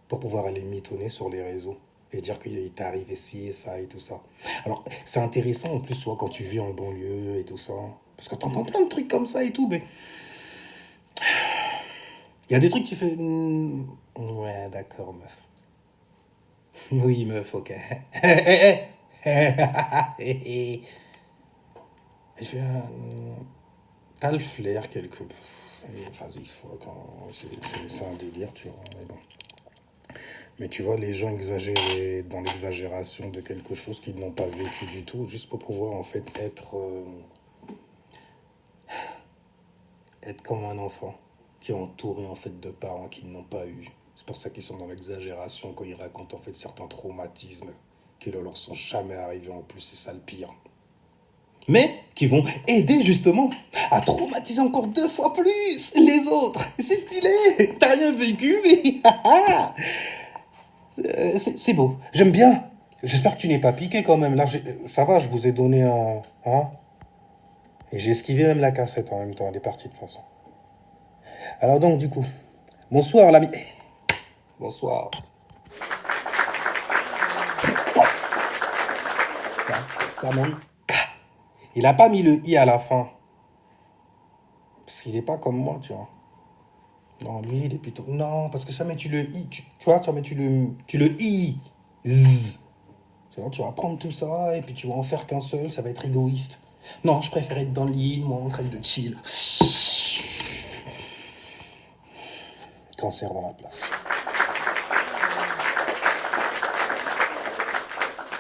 pour pouvoir aller mitonner sur les réseaux et dire qu'il t'est arrivé ci et ça et tout ça. Alors, c'est intéressant en plus, toi, quand tu vis en banlieue et tout ça, parce que t'entends plein de trucs comme ça et tout, mais il y a des trucs que tu fais. Ouais, d'accord, meuf. Oui, meuf, ok. Et je fais. T'as le flair quelque. Vas-y, faut quand. C'est un délire, tu vois. Mais bon. Mais tu vois, les gens exagèrent dans l'exagération de quelque chose qu'ils n'ont pas vécu du tout, juste pour pouvoir en fait être comme un enfant qui est entouré en fait de parents qui n'ont pas eu. C'est pour ça qu'ils sont dans l'exagération quand ils racontent en fait certains traumatismes qui ne leur sont jamais arrivés en plus, c'est ça le pire. mais qui vont aider justement à traumatiser encore 2 fois plus les autres. C'est stylé, t'as rien vécu, mais c'est beau. J'aime bien. J'espère que tu n'es pas piqué quand même. Là, ça va, je vous ai donné un... Hein. Et j'ai esquivé même la cassette en même temps, elle est partie de toute façon. Alors donc, du coup, bonsoir l'ami. Bonsoir. Quand même. Il a pas mis le i à la fin. Parce qu'il est pas comme moi, tu vois. Non, lui, il est plutôt... Non, parce que ça met tu le i, tu vois, tu le i. Zzz. Tu vois, tu vas prendre tout ça et puis tu vas en faire qu'un seul, ça va être égoïste. Non, je préfère être dans le lit, moi, en train de chill. Cancer dans la place.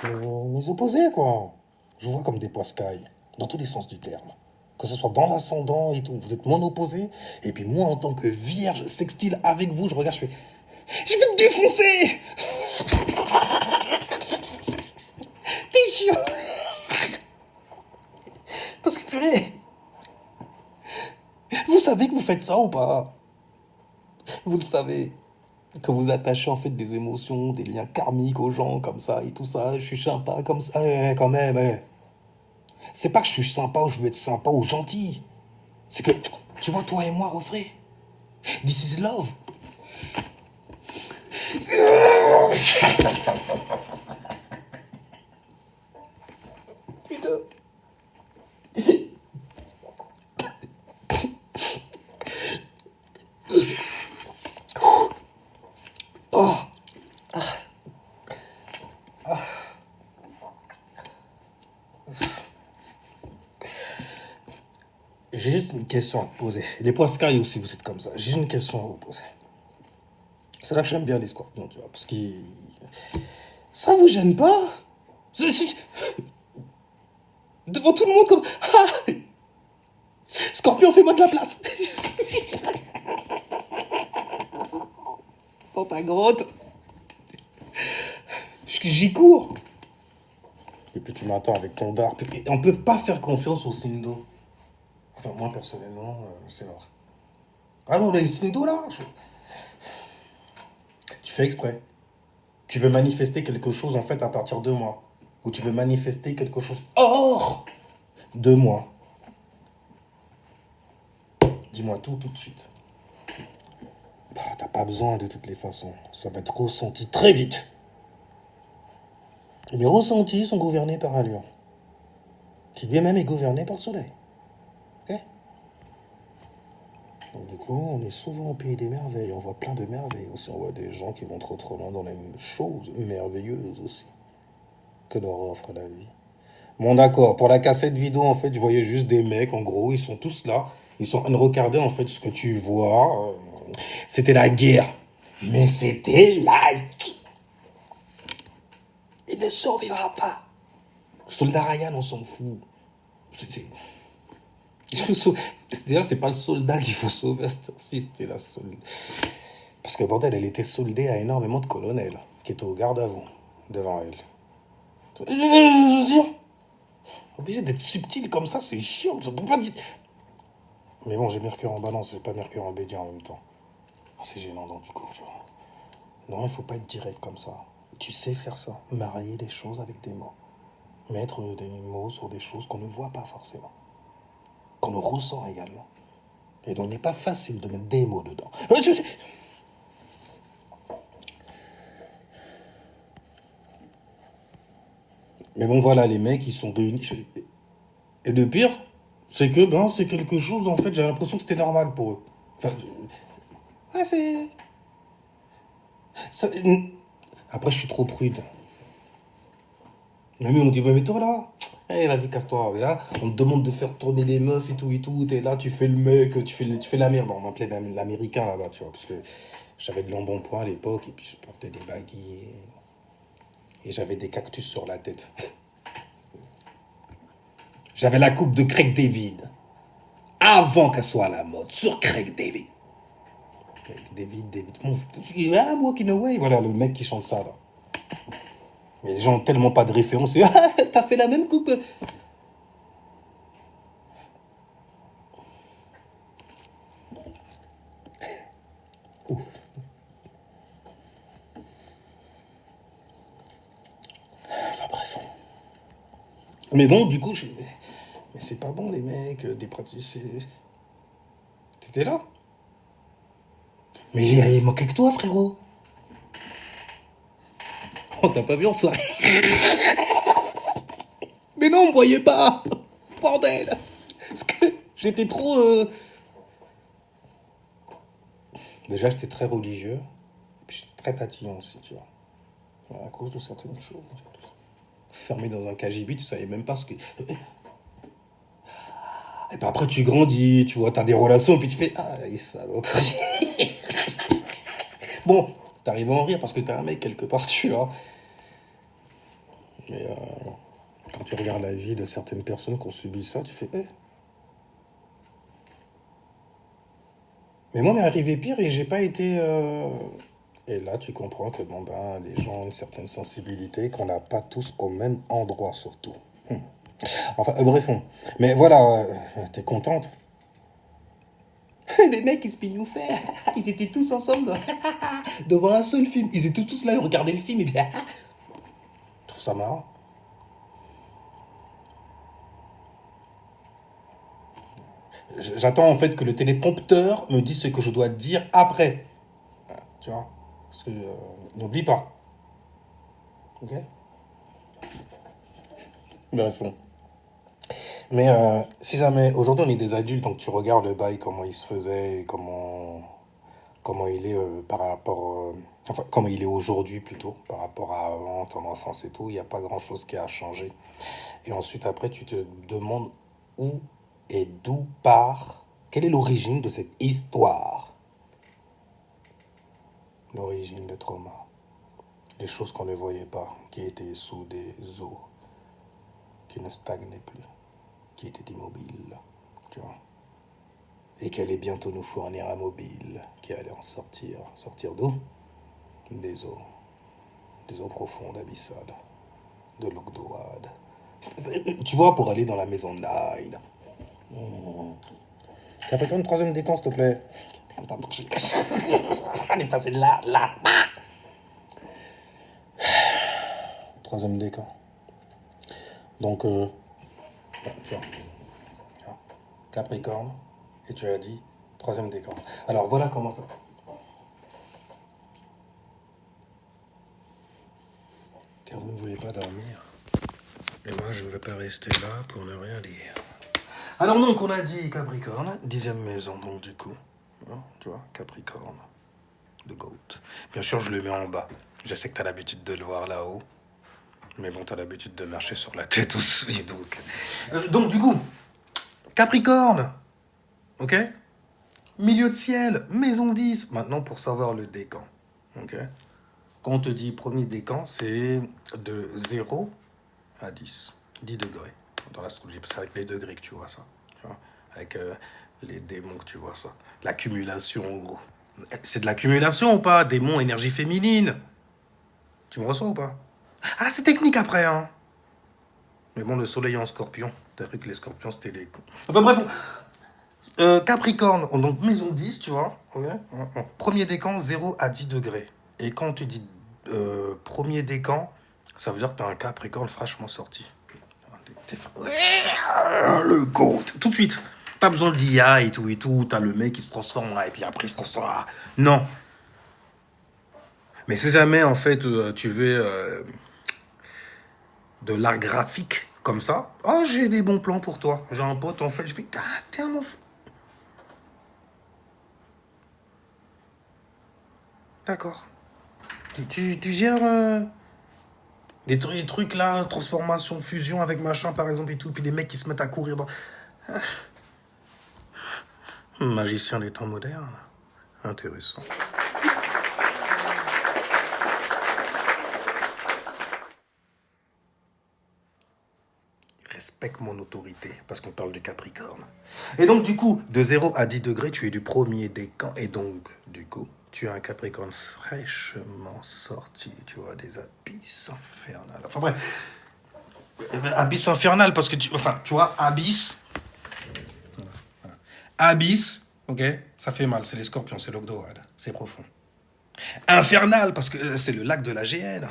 Mes opposés, quoi. Je vous vois comme des poiscailles, dans tous les sens du terme. Que ce soit dans l'ascendant et tout, vous êtes mon opposé. Et puis moi, en tant que vierge sextile avec vous, je regarde, je fais... Je vais te défoncer. T'es chiant. Parce que, purée, vous savez que vous faites ça ou pas? Vous le savez. Que vous attachez en fait des émotions, des liens karmiques aux gens comme ça et tout ça. Je suis sympa comme ça. Quand même. C'est pas que je suis sympa ou je veux être sympa ou gentil. C'est que, tu vois, toi et moi, refrain. This is love. Putain. Oh. J'ai juste une question à te poser. Les poiscailles aussi, vous êtes comme ça. J'ai juste une question à vous poser. C'est là que j'aime bien les scorpions, tu vois. Parce que ça vous gêne pas? Devant tout le monde comme... Ah, Scorpion, fais-moi de la place. Dans ta grotte. J'y cours. Et puis tu m'attends avec ton dard. On peut pas faire confiance au Sindo. Enfin, moi, personnellement, c'est vrai. Ah non, les Sindo, là, tu fais exprès. Tu veux manifester quelque chose, en fait, à partir de moi. Ou tu veux manifester quelque chose hors de moi. Dis-moi tout de suite. Bah, t'as pas besoin de toutes les façons. Ça va être ressenti très vite. Et mes ressentis sont gouvernés par un lion. Qui lui-même est gouverné par le soleil. Ok? Donc du coup, on est souvent au pays des merveilles. On voit plein de merveilles aussi. On voit des gens qui vont trop loin dans les choses merveilleuses aussi. Que leur offre la vie. Bon d'accord, pour la cassette vidéo, en fait, je voyais juste des mecs, en gros, ils sont tous là. Ils sont en train de regarder, en fait, ce que tu vois. C'était la guerre. Mais c'était la guerre. Il ne survivra pas. Soldat Ryan, on s'en fout. D'ailleurs, c'est pas le soldat qu'il faut sauver, si c'était la soldat. Parce que bordel, elle était soldée à énormément de colonels qui étaient au garde à vous, devant elle. Je veux dire, obligé d'être subtil comme ça, c'est chiant. Je peux pas dire. Mais bon, j'ai Mercure en balance, j'ai pas Mercure en bédier en même temps. C'est gênant, donc du coup, tu vois. Non, il faut pas être direct comme ça. Tu sais faire ça. Marier les choses avec des mots. Mettre des mots sur des choses qu'on ne voit pas forcément. Qu'on ressent également. Et donc, il n'est pas facile de mettre des mots dedans. Mais bon, voilà, les mecs, ils sont réunis. Et le pire, c'est que, ben, c'est quelque chose, en fait, j'ai l'impression que c'était normal pour eux. Enfin, ah, c'est... Après, je suis trop prude. Mais on dit, mais toi, là, hey, vas-y, casse-toi. Là, on te demande de faire tourner les meufs et tout. T'es là, tu fais le mec, tu fais la merde. Bon, on m'appelait même l'américain là-bas, tu vois, parce que j'avais de l'embonpoint à l'époque, et puis je portais des baguilles, et j'avais des cactus sur la tête. J'avais la coupe de Craig David, avant qu'elle soit à la mode, sur Craig David. David. Ah, walking away. Voilà, le mec qui chante ça, là. Mais les gens ont tellement pas de référence. Ah, t'as fait la même coupe. Mais bon, du coup, mais c'est pas bon, les mecs, des praticiens. T'étais là? Mais il manquait que toi, frérot. On t'a pas vu en soirée. Mais non, on me voyait pas. Bordel. Parce que j'étais trop. Déjà, j'étais très religieux. Et puis j'étais très tatillon aussi, tu vois. À cause de certaines choses. Fermé dans un KGB, tu savais même pas ce que. Et puis après, tu grandis, tu vois, t'as des relations, et puis tu fais. Ah, les saloperies. Bon, t'arrives à en rire parce que t'es un mec quelque part, tu vois. Mais quand tu regardes la vie de certaines personnes qui ont subi ça, tu fais. Mais moi, m'est arrivé pire et j'ai pas été. Et là, tu comprends que bon, ben, les gens ont une certaine sensibilité, qu'on n'a pas tous au même endroit, surtout. Enfin, bref. Mais voilà, t'es contente. Les mecs, ils se pignouffaient. Ils étaient tous ensemble devant un seul film. Ils étaient tous là, ils regardaient le film et puis. Je trouve ça marrant. J'attends en fait que le téléprompteur me dise ce que je dois dire après. Tu vois? Parce que n'oublie pas. Ok? Bref. Mais si jamais, aujourd'hui on est des adultes, donc tu regardes le bail, comment il se faisait, et comment il est par rapport, enfin comment il est aujourd'hui plutôt, par rapport à avant, ton enfance et tout, il n'y a pas grand-chose qui a changé. Et ensuite après tu te demandes où et d'où part, quelle est l'origine de cette histoire, l'origine de trauma, les choses qu'on ne voyait pas, qui étaient sous des eaux, qui ne stagnaient plus, qui étaient immobiles, tu vois. Et qu'elle allait bientôt nous fournir un mobile qui allait en sortir. Sortir d'où? Des eaux profondes, abyssales, de l'Ogdoad. Tu vois, pour aller dans la maison de Nine. Répète-toi une troisième décan, s'il te plaît. Attends, on est passé de là, là. Troisième décan. Donc, tu vois, Capricorne, et tu as dit troisième décan. Alors voilà comment ça. Car vous ne voulez pas dormir. Et moi, je ne veux pas rester là pour ne rien dire. Alors donc, on a dit Capricorne, 10e maison, donc du coup. Hein, tu vois, Capricorne, de Goat. Bien sûr, je le mets en bas. Je sais que tu as l'habitude de le voir là-haut. Mais bon, tu as l'habitude de marcher sur la tête aussi, donc. Donc, du coup, Capricorne, ok? Milieu de ciel, maison 10. Maintenant, pour savoir le décan, ok? Quand on te dit premier décan, c'est de 0 à 10. 10 degrés dans l'astrologie. C'est avec les degrés que tu vois ça. Tu vois, avec les démons que tu vois ça. L'accumulation, en gros. C'est de l'accumulation ou pas? Démon, énergie féminine. Tu me reçois ou pas? Ah, c'est technique après, hein. Mais bon, le soleil est en scorpion. T'as cru que les scorpions, c'était des cons. Enfin bref, Capricorne, donc maison 10, tu vois. Okay. Premier décan, 0 à 10 degrés. Et quand tu dis premier décan, ça veut dire que t'as un Capricorne fraîchement sorti. Le GOAT, tout de suite. Pas besoin d'IA et tout. T'as le mec qui se transforme là, et puis après il se transforme là. Non. Mais si jamais, en fait, tu veux de l'art graphique comme ça, oh, j'ai des bons plans pour toi. J'ai un pote, en fait, je fais, ah, t'es un enfant. D'accord. Tu gères les trucs là, transformation, fusion avec machin, par exemple, et tout, puis des mecs qui se mettent à courir dans. Magicien des temps modernes. Intéressant. Respecte mon autorité, parce qu'on parle du Capricorne. Et donc, du coup, de 0 à 10 degrés, tu es du premier décan. Et donc, du coup, tu as un Capricorne fraîchement sorti. Tu vois, des abysses infernales. Enfin, bref. Abysse infernal, parce que enfin, tu vois, abysse. Abysse, ok, ça fait mal. C'est les scorpions, c'est l'Ogdoad. C'est profond. Infernal, parce que c'est le lac de la GN.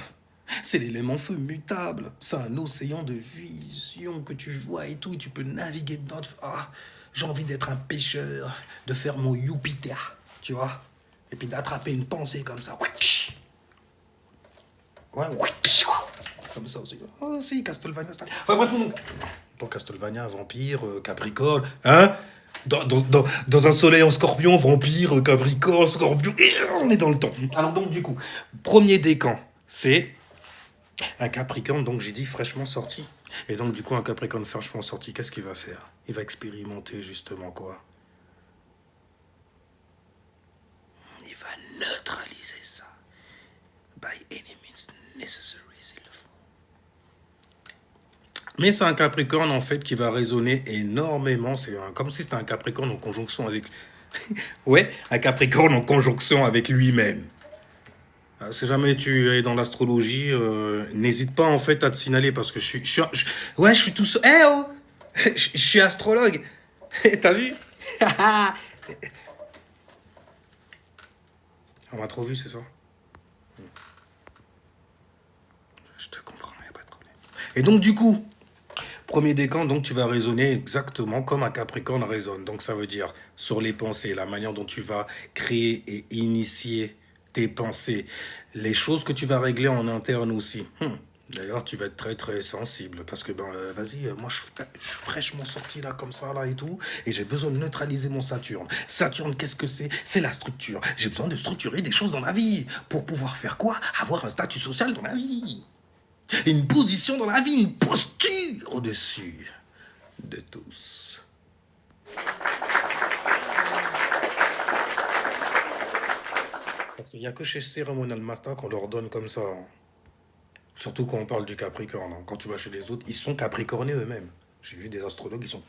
C'est l'élément feu mutable. C'est un océan de vision que tu vois et tout. Et tu peux naviguer dedans. Ah, j'ai envie d'être un pêcheur, de faire mon Jupiter, tu vois. Et puis d'attraper une pensée comme ça. Ouais, comme ça aussi. Oh, si, Castlevania, ça. Enfin, bref, non. Pas Castlevania, vampire, Capricorne, hein? Dans un soleil en scorpion, vampire, Capricorne, scorpion, et on est dans le temps. Alors donc du coup, premier décan, c'est un Capricorne, donc j'ai dit fraîchement sorti. Et donc du coup, un Capricorne fraîchement sorti, qu'est-ce qu'il va faire? Il va expérimenter justement quoi? Il va neutraliser ça. By any means necessary, s'il le faut. Mais c'est un Capricorne en fait qui va résonner énormément. Comme si c'était un Capricorne en conjonction avec... Ouais, un Capricorne en conjonction avec lui-même. Si jamais tu es dans l'astrologie, n'hésite pas en fait à te signaler parce que ouais, je suis tout seul. Eh oh je suis astrologue. T'as vu? On m'a trop vu, c'est ça? Je te comprends, il n'y a pas de problème. Et donc du coup, premier décan, donc tu vas raisonner exactement comme un Capricorne raisonne. Donc ça veut dire sur les pensées, la manière dont tu vas créer et initier tes pensées, les choses que tu vas régler en interne aussi. D'ailleurs, tu vas être très très sensible parce que vas-y, moi je suis fraîchement sorti là comme ça là et tout, et j'ai besoin de neutraliser mon Saturne. Saturne, qu'est-ce que c'est? C'est la structure. J'ai besoin de structurer des choses dans ma vie pour pouvoir faire quoi? Avoir un statut social dans la vie. Une position dans la vie, une posture au-dessus de tous. Parce qu'il n'y a que chez Cérémonial Master qu'on leur donne comme ça. Surtout quand on parle du Capricorne. Quand tu vas chez les autres, ils sont capricornés eux-mêmes. J'ai vu des astrologues, ils sont...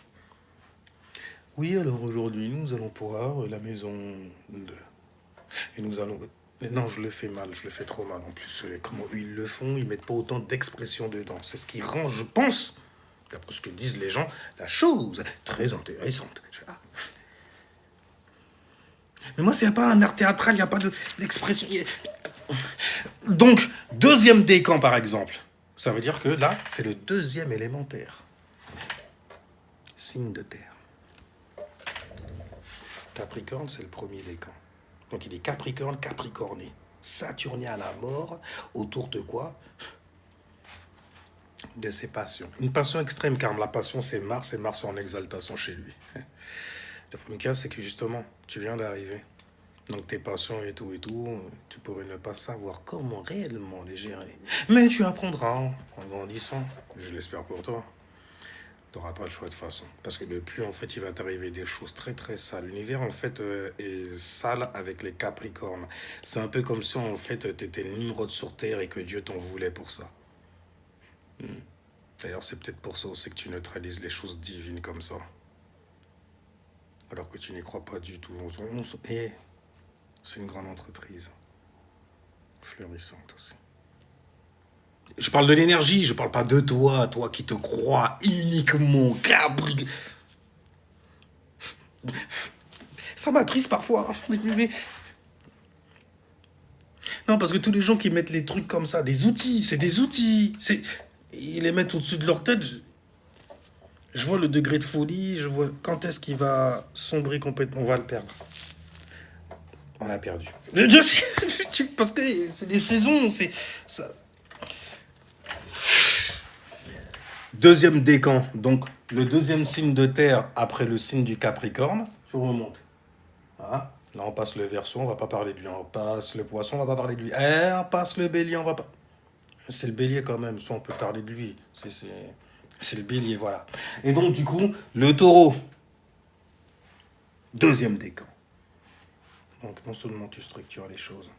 Oui, alors aujourd'hui, nous allons voir la maison de... Et nous allons... Mais non, je le fais mal, je le fais trop mal. En plus, comment ils le font, ils mettent pas autant d'expression dedans. C'est ce qui rend, je pense, d'après ce que disent les gens, la chose très intéressante. Mais moi, il n'y a pas un art théâtral, il n'y a pas d'expression. Donc, deuxième décan, par exemple. Ça veut dire que là, c'est le deuxième élémentaire. Signe de terre. Capricorne, c'est le premier décan. Donc, il est Capricorne, capricorné. Saturnien à la mort, autour de quoi? De ses passions. Une passion extrême, car la passion, c'est Mars, et Mars est en exaltation chez lui. Le premier cas, c'est que justement, tu viens d'arriver. Donc tes passions et tout, tu pourrais ne pas savoir comment réellement les gérer. Mais tu apprendras en grandissant, je l'espère pour toi. Tu n'auras pas le choix de façon. Parce que depuis, en fait, il va t'arriver des choses très très sales. L'univers, en fait, est sale avec les Capricornes. C'est un peu comme si, en fait, tu étais Nimrod sur Terre et que Dieu t'en voulait pour ça. D'ailleurs, c'est peut-être pour ça aussi que tu neutralises les choses divines comme ça. Alors que tu n'y crois pas du tout. C'est une grande entreprise. Florissante aussi. Je parle de l'énergie, je parle pas de toi, toi qui te crois uniquement Capri. Ça m'attriste parfois. Non, parce que tous les gens qui mettent les trucs comme ça, des outils, c'est des outils. Ils les mettent au-dessus de leur tête. Je vois le degré de folie, je vois quand est-ce qu'il va sombrer complètement. On va le perdre. On l'a perdu. Parce que c'est des saisons, c'est ça. Deuxième décan, donc le deuxième signe de terre après le signe du Capricorne, tu remontes. Voilà. Là, on passe le Verseau, on va pas parler de lui. On passe le Poisson, on va pas parler de lui. On passe le Bélier, on va pas. C'est le Bélier quand même, soit on peut parler de lui. C'est le Bélier, voilà. Et donc, du coup, le Taureau, deuxième décan. Donc, non seulement tu structures les choses,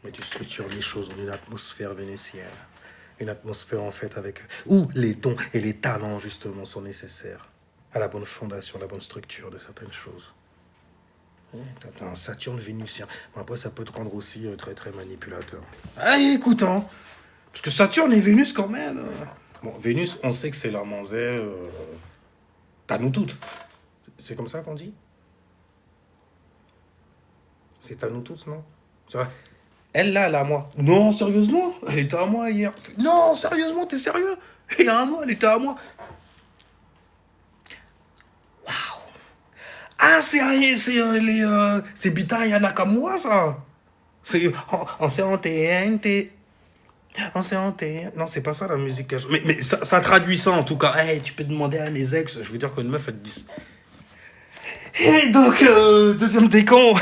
mais tu structures les choses dans une atmosphère vénitienne. Une atmosphère, en fait, où les dons et les talents, justement, sont nécessaires à la bonne fondation, la bonne structure de certaines choses. T'as un Saturne vénitien. Bon, après, ça peut te rendre aussi très, très manipulateur. Ah, écoute, hein, parce que Saturne et Vénus, quand même. Bon, Vénus, on sait que c'est la manzelle. T'as nous toutes. C'est comme ça qu'on dit? C'est à nous toutes, non? C'est vrai. Elle, là, elle est à moi. Non, sérieusement? Elle était à moi hier. Non, sérieusement, t'es sérieux? Il y a un mois, elle était à moi. Ah, c'est Bita Yana Nakamura, ça. C'est en CNT. En CNT. Non, c'est pas ça la musique. Mais ça traduit ça en tout cas. Hey, tu peux demander à mes ex. Je veux dire qu'une meuf, elle te dit. Et donc, deuxième décan.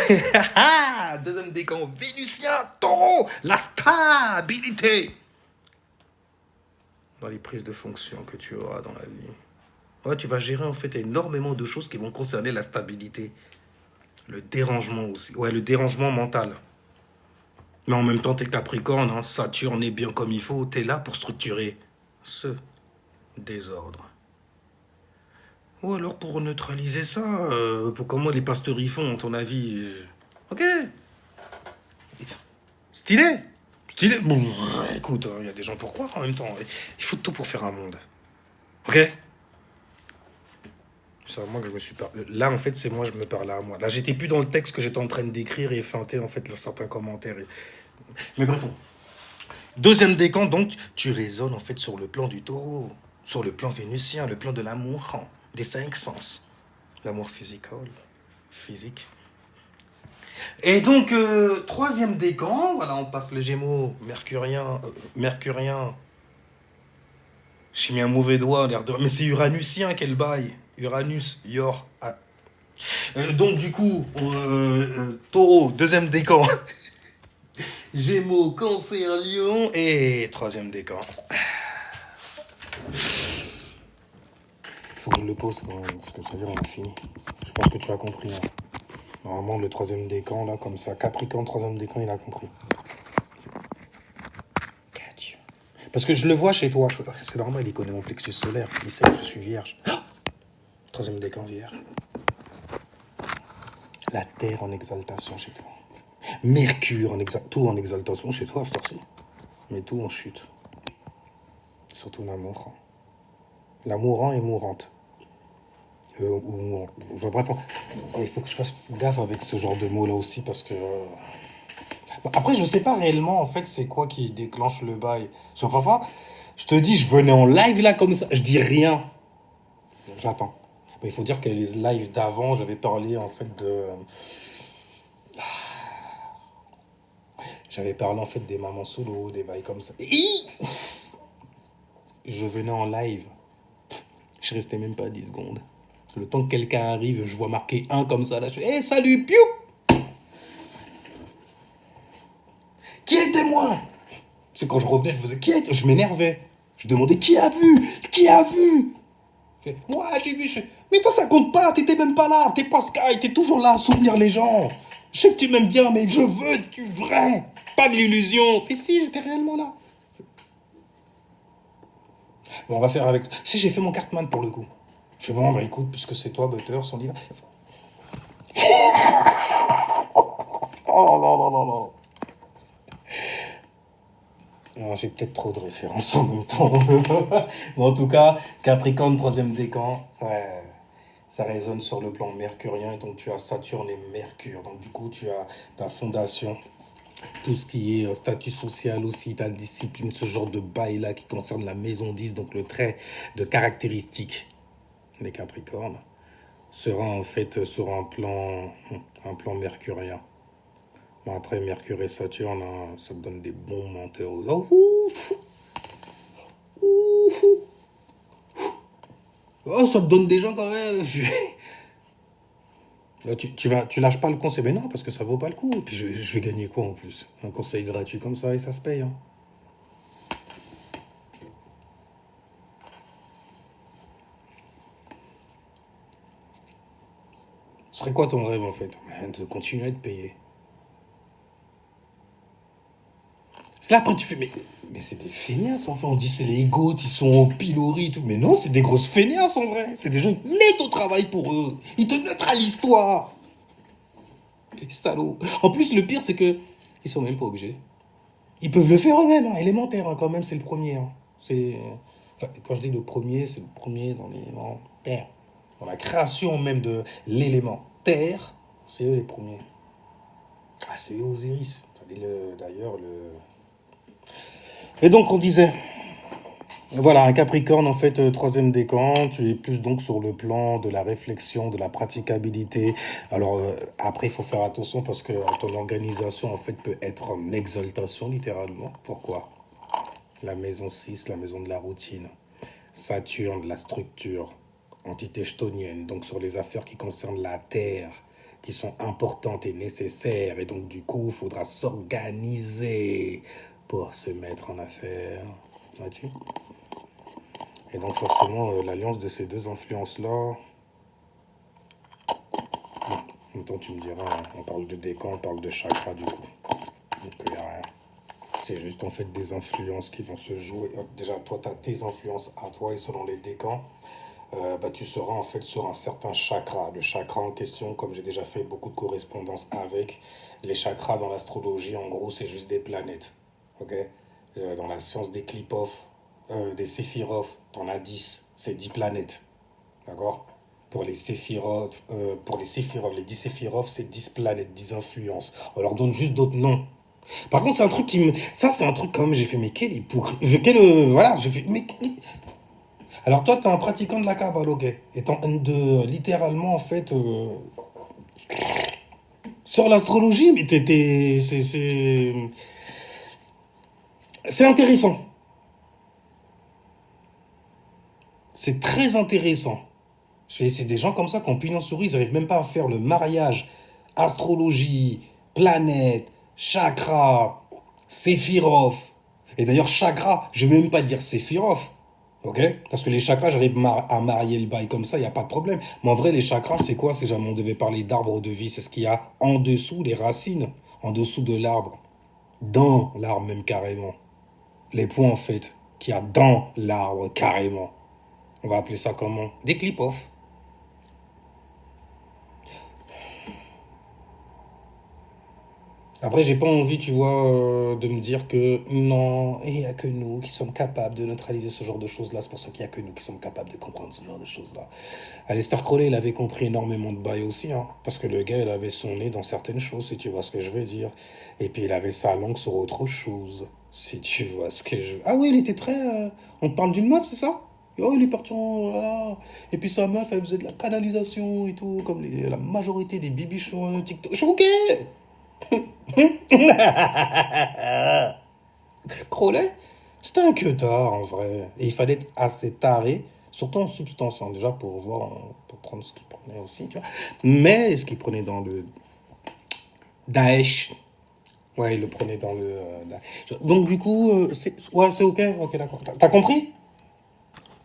Deuxième décan. Vénusien, taureau. La stabilité. Dans les prises de fonction que tu auras dans la vie. Ouais, tu vas gérer en fait énormément de choses qui vont concerner la stabilité. Le dérangement aussi. Ouais, le dérangement mental. Mais en même temps, t'es Capricorne, hein, Saturne est bien comme il faut. T'es là pour structurer ce désordre. Ou alors pour neutraliser ça, pour comment les pasteurs y font, à ton avis. Ok. Stylé. Stylé. Bon, écoute, il y a des gens pour croire en même temps. Il faut tout pour faire un monde. Ok. C'est à moi que je me suis parlé. Là, en fait, c'est moi, je me parlais à moi. Là, j'étais plus dans le texte que j'étais en train d'écrire et feinter, en fait, certains commentaires. Mais bref. Deuxième décan, donc, tu résonnes, en fait, sur le plan du taureau. Sur le plan vénusien, le plan de l'amour, hein, des cinq sens. L'amour physique. Et donc, troisième décan, voilà, on passe le Gémeaux, mercurien. J'ai mis un mauvais doigt, l'air de... Mais c'est uranusien, quel bail. Uranus, Yor. Ah. Donc, du coup, taureau, deuxième décan. Gémeaux, cancer, lion. Et troisième décan. Faut que je le pose quand même, parce que ça veut dire on a fini. Je pense que tu as compris. Hein. Normalement, le troisième décan, là, comme ça. Capricorne, troisième décan, il a compris. Parce que je le vois chez toi. C'est normal, il connaît mon plexus solaire. Il sait que je suis vierge. Troisième décan vierge. La terre en exaltation chez toi. Mercure, tout en exaltation chez toi, je t'en mais tout en chute. Surtout l'amour. L'amourant et mourante. Ou mourant. Bref, il faut que je fasse gaffe avec ce genre de mots-là aussi, parce que... Après, je sais pas réellement, en fait, c'est quoi qui déclenche le bail. Parce que parfois, je te dis, je venais en live, là, comme ça, je dis rien. J'attends. Mais il faut dire que les lives d'avant, j'avais parlé, en fait, de... J'avais parlé, en fait, des mamans solo, des bails comme ça. Et je venais en live. Je restais même pas 10 secondes. Le temps que quelqu'un arrive, je vois marqué 1 comme ça, là, je fais, hey, salut, piou! Qui est témoin? C'est quand je revenais, je faisais, qui est? Je m'énervais. Je demandais, qui a vu? Qui a vu? Moi, j'ai vu. Mais toi, ça compte pas. T'étais même pas là. T'es pas Sky. T'es toujours là à soutenir les gens. Je sais que tu m'aimes bien, mais je veux du vrai. Pas de l'illusion. Et si, j'étais réellement là. Bon, on va faire avec... Si, j'ai fait mon Cartman pour le coup. Je fais, bon, bah écoute, puisque c'est toi, Butter, son livre... Oh non, non, non, non. Non, j'ai peut-être trop de références en même temps. Bon, en tout cas, Capricorne, troisième décan, ouais, ça résonne sur le plan mercurien. Et donc, tu as Saturne et Mercure. Donc, du coup, tu as ta fondation, tout ce qui est statut social aussi, ta discipline, ce genre de bail-là qui concerne la maison 10. Donc, le trait de caractéristique des Capricornes sera en fait sur un plan mercurien. Bon, après, Mercure et Saturne, hein, ça te donne des bons menteurs. Oh, ouf, ouf. Oh, ça te donne des gens quand même. Là, tu lâches pas le conseil. Mais non, parce que ça vaut pas le coup. Et puis je vais gagner quoi en plus? Un conseil gratuit comme ça et ça se paye. Hein. Ce serait quoi ton rêve en fait? De continuer à être payé. C'est là après tu fais, mais c'est des feignasses en fait. On dit c'est les goûts, ils sont au pilori et tout. Mais non, c'est des grosses feignasses en vrai. C'est des gens qui mettent au travail pour eux. Ils te neutralisent toi. Salaud. En plus, le pire, c'est que ils sont même pas obligés. Ils peuvent le faire eux-mêmes, hein, élémentaire, hein, quand même, c'est le premier. Hein. C'est, enfin, quand je dis le premier, c'est le premier dans l'élément terre. Dans la création même de l'élément terre, c'est eux les premiers. Ah, c'est eux Osiris. Enfin, D'ailleurs, Et donc, on disait, voilà, un Capricorne, en fait, troisième décan, tu es plus donc sur le plan de la réflexion, de la praticabilité. Alors, après, il faut faire attention parce que ton organisation, en fait, peut être en exaltation, littéralement. Pourquoi? La maison 6, la maison de la routine. Saturne, la structure, entité chtonienne, donc sur les affaires qui concernent la Terre, qui sont importantes et nécessaires. Et donc, du coup, il faudra s'organiser pour se mettre en affaires. Vois-tu? Et donc, forcément, l'alliance de ces deux influences-là, en même temps, tu me diras, hein, on parle de décan, on parle de chakra, du coup. Donc, il n'y a rien. C'est juste en fait des influences qui vont se jouer. Déjà, toi, tu as tes influences à toi et selon les décans, bah, tu seras en fait sur un certain chakra. Le chakra en question, comme j'ai déjà fait beaucoup de correspondances avec, les chakras dans l'astrologie, en gros, c'est juste des planètes. Ok. Dans la science des Klipov, des Séphiroth, t'en as 10, c'est 10 planètes. D'accord. Pour les Séphiroth, les 10 Séphiroth, c'est 10 planètes, 10 influences. On leur donne juste d'autres noms. Par contre, c'est un truc qui me. Ça, c'est un truc quand même, j'ai fait, mais quel hypocrite. Voilà, j'ai fait, mais. Alors, toi, t'es un pratiquant de la Kabbale, ok. Étant littéralement, en fait, sur l'astrologie, mais c'est intéressant. C'est très intéressant. C'est des gens comme ça qui ont pignon sur rue, ils n'arrivent même pas à faire le mariage, astrologie, planète, chakra, séphiroth. Et d'ailleurs, chakra, je ne vais même pas dire séphiroth. Ok. Parce que les chakras, j'arrive à marier le bail comme ça, il n'y a pas de problème. Mais en vrai, les chakras, c'est quoi? C'est jamais on devait parler d'arbre de vie. C'est ce qu'il y a en dessous des racines, en dessous de l'arbre. Dans l'arbre même carrément. Les points en fait, qu'il y a dans l'arbre carrément. On va appeler ça comment? Des clip-off. Après, j'ai pas envie, tu vois, de me dire que non, il n'y a que nous qui sommes capables de neutraliser ce genre de choses-là. C'est pour ça qu'il n'y a que nous qui sommes capables de comprendre ce genre de choses-là. Aleister Crowley, il avait compris énormément de bails aussi, hein, parce que le gars, il avait son nez dans certaines choses, si tu vois ce que je veux dire. Et puis, il avait sa langue sur autre chose, si tu vois ce que je veux. Ah oui, il était très. On te parle d'une meuf, c'est ça? Oh, il est parti en. Voilà. Et puis sa meuf, elle faisait de la canalisation et tout, comme la majorité des bibiches sur TikTok. Je suis ok! Crowley, c'était un queutard en vrai. Et il fallait être assez taré, surtout en substance, hein, déjà pour voir, pour prendre ce qu'il prenait aussi, tu vois. Mais ce qu'il prenait dans le Daesh, ouais, il le prenait dans le Daesh. Donc du coup, ouais, c'est ok, d'accord. T'as compris?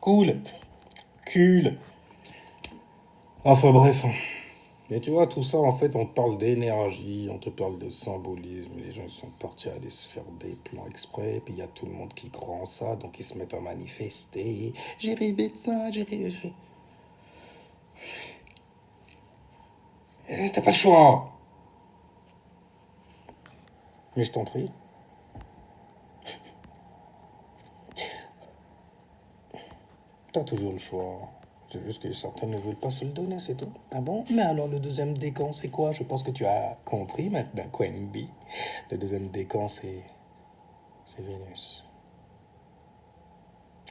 Cool, cool. Enfin bref. Mais tu vois, tout ça, en fait, on te parle d'énergie, on te parle de symbolisme. Les gens sont partis aller se faire des plans exprès, puis il y a tout le monde qui croit en ça, donc ils se mettent à manifester. J'ai rêvé de ça, j'ai rêvé. T'as pas le choix. Mais je t'en prie. T'as toujours le choix. C'est juste que certains ne veulent pas se le donner, c'est tout. Ah bon? Mais alors le deuxième décan, c'est quoi? Je pense que tu as compris maintenant, Quenby. Le deuxième décan, c'est Vénus.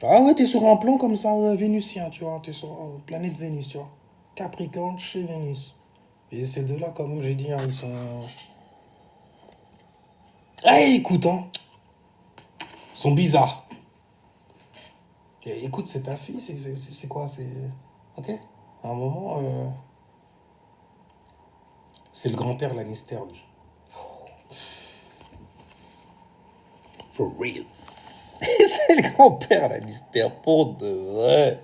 Ah ouais, t'es sur un plan comme ça, vénusien, tu vois. T'es sur une planète Vénus, tu vois. Capricorne chez Vénus. Et ces deux-là, comme j'ai dit, hein, ils sont. Ah, écoute, hein, ils sont bizarres. Et écoute, c'est ta fille, c'est quoi? C'est. Ok? À un moment, c'est le grand-père Lannister, lui. For real. C'est le grand-père Lannister, pour de vrai.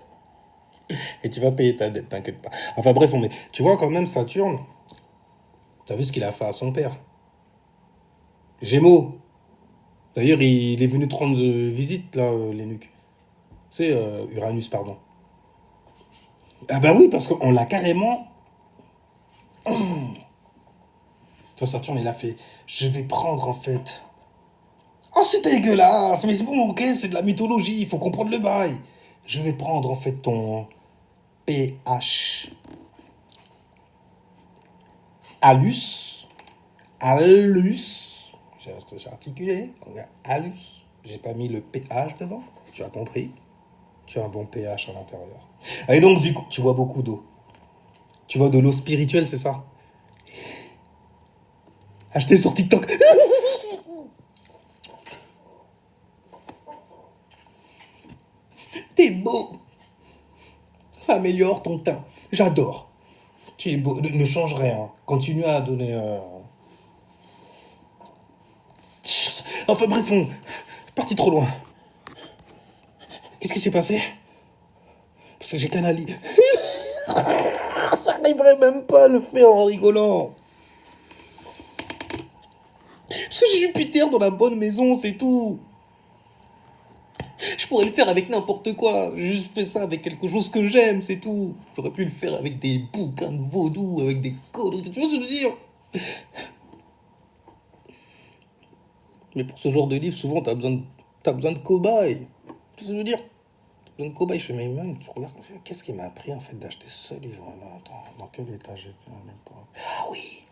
Et tu vas payer ta dette, t'inquiète pas. Enfin bref, tu vois quand même Saturne, t'as vu ce qu'il a fait à son père. Gémeaux. D'ailleurs, il est venu te rendre visite, là, les nuques. C'est Uranus, pardon. Ah bah oui, parce qu'on l'a carrément. Toi, Saturne, il a fait. Je vais prendre en fait. Oh, c'est dégueulasse, mais c'est bon, ok, c'est de la mythologie, il faut comprendre le bail. Je vais prendre en fait ton pH. Alus. Alus. J'ai articulé, on a alus. J'ai pas mis le pH devant. Tu as compris? Tu as un bon pH à l'intérieur. Et donc, du coup, tu vois beaucoup d'eau. Tu vois de l'eau spirituelle, c'est ça? Acheté sur TikTok. T'es beau. Ça améliore ton teint. J'adore. Tu es beau. Ne change rien. Continue à donner. Enfin bref, on est parti trop loin. Qu'est-ce qui s'est passé? Parce que j'ai canalisé. J'arriverais même pas à le faire en rigolant. Parce que j'ai Jupiter dans la bonne maison, c'est tout. Je pourrais le faire avec n'importe quoi. J'ai juste fait ça avec quelque chose que j'aime, c'est tout. J'aurais pu le faire avec des bouquins de vaudou, avec des conneries. Tu vois ce que je veux dire? Mais pour ce genre de livre, souvent, t'as besoin de cobayes. Tu sais ce que je veux dire? T'as besoin de cobayes. Je fais, mais même, tu regardes, qu'est-ce qui m'a appris, en fait, d'acheter ce livre-là? Attends, dans quel état j'étais même pas. Ah oui!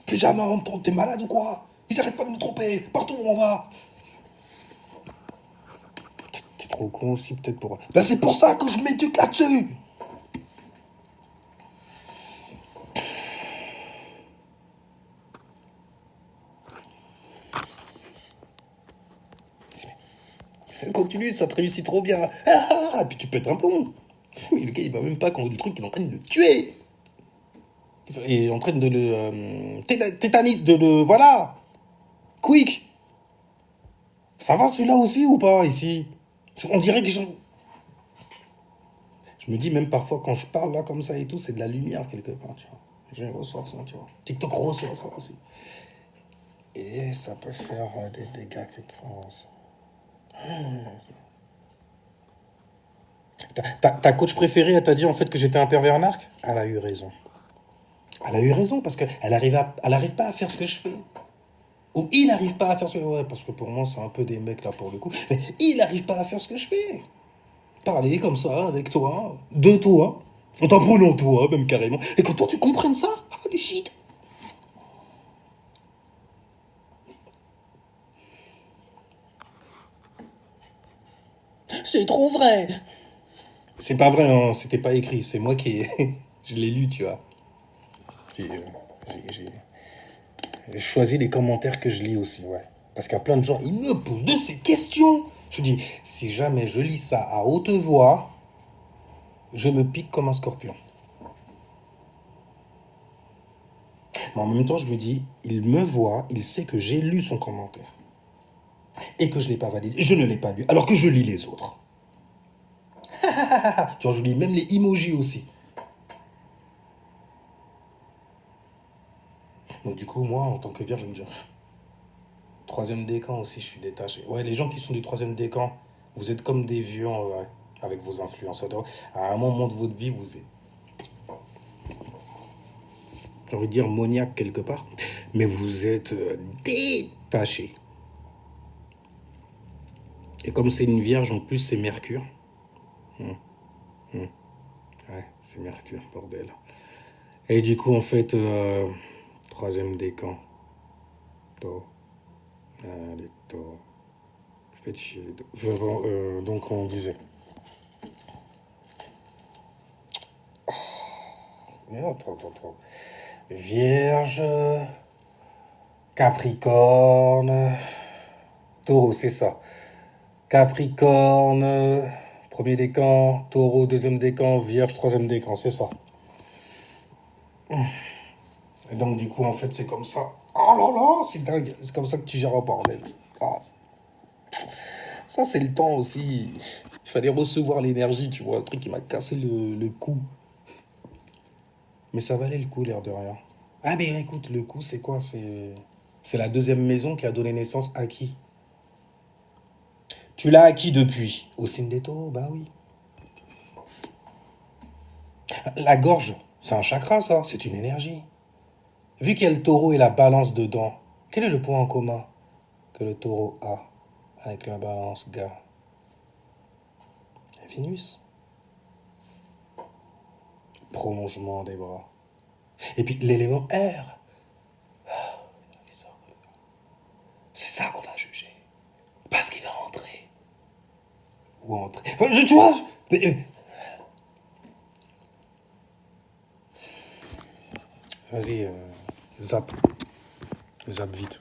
Pyjama en même temps, t'es malade ou quoi? Ils arrêtent pas de me tromper, partout où on va. T'es trop con aussi, peut-être pour. Ben, c'est pour ça que je m'éduque là-dessus! Continue, ça te réussit trop bien. Ah, et puis tu pètes un plomb. Mais le gars, il va même pas quand le truc, il est en train de le tuer. Il est en train de le. Tétanis, de le. Voilà! Quick! Ça va celui-là aussi ou pas, ici? On dirait que je me dis même parfois quand je parle là comme ça et tout, c'est de la lumière quelque part, tu vois. Je reçois ça, tu vois. TikTok reçoit ça aussi. Et ça peut faire des dégâts quelque part. Ta coach préférée, elle t'a dit en fait que j'étais un pervers narc? Elle a eu raison. Elle a eu raison parce elle arrive pas à faire ce que je fais. Ou il n'arrive pas à faire ce que... Ouais, parce que pour moi, c'est un peu des mecs là pour le coup. Mais il n'arrive pas à faire ce que je fais. Parler comme ça avec toi, de toi, en t'apprenant toi, même carrément. Et que toi, tu comprennes ça? Holy shit! C'est trop vrai! C'est pas vrai, hein, c'était pas écrit. C'est moi qui ai... je l'ai lu, tu vois. J'ai j'ai choisi les commentaires que je lis aussi, ouais. Parce qu'il y a plein de gens, ils me posent de ces questions. Je dis, si jamais je lis ça à haute voix, je me pique comme un scorpion. Mais en même temps, je me dis, il me voit, il sait que j'ai lu son commentaire. Et que je ne l'ai pas validé. Je ne l'ai pas lu, alors que je lis les autres. Tu vois, je lis même les emojis aussi. Donc du coup, moi, en tant que vierge, je me dis, troisième décan aussi, je suis détaché. Ouais, les gens qui sont du troisième décan, vous êtes comme des vieux ouais, avec vos influenceurs. À un moment de votre vie, vous êtes, j'ai envie de dire, moniaque quelque part, mais vous êtes détaché. Et comme c'est une vierge, en plus, c'est Mercure. Hum, hum. Ouais, c'est Mercure, bordel. Et du coup, en fait, troisième décan. Taureau. Allez, taureau. Faites chier. Donc, on disait. Mais attends. Vierge, Capricorne, Taureau, c'est ça. Capricorne, premier décan, Taureau, deuxième décan, Vierge, troisième décan, c'est ça. Et donc, du coup, en fait, c'est comme ça. Oh là là, c'est dingue. C'est comme ça que tu gères un bordel. Ah, ça, c'est le temps aussi. Il fallait recevoir l'énergie, tu vois. Un truc qui m'a cassé le cou. Mais ça valait le coup, l'air de rien. Ah, mais écoute, le coup, c'est quoi? C'est la deuxième maison qui a donné naissance à qui? Tu l'as acquis depuis? Au signe des taureaux, bah oui. La gorge, c'est un chakra, ça. C'est une énergie. Vu qu'il y a le taureau et la balance dedans, quel est le point en commun que le taureau a avec la balance, gars? Vénus. Prolongement des bras. Et puis l'élément R. Ou entrer. Tu vois, vas-y, zap. Zap vite.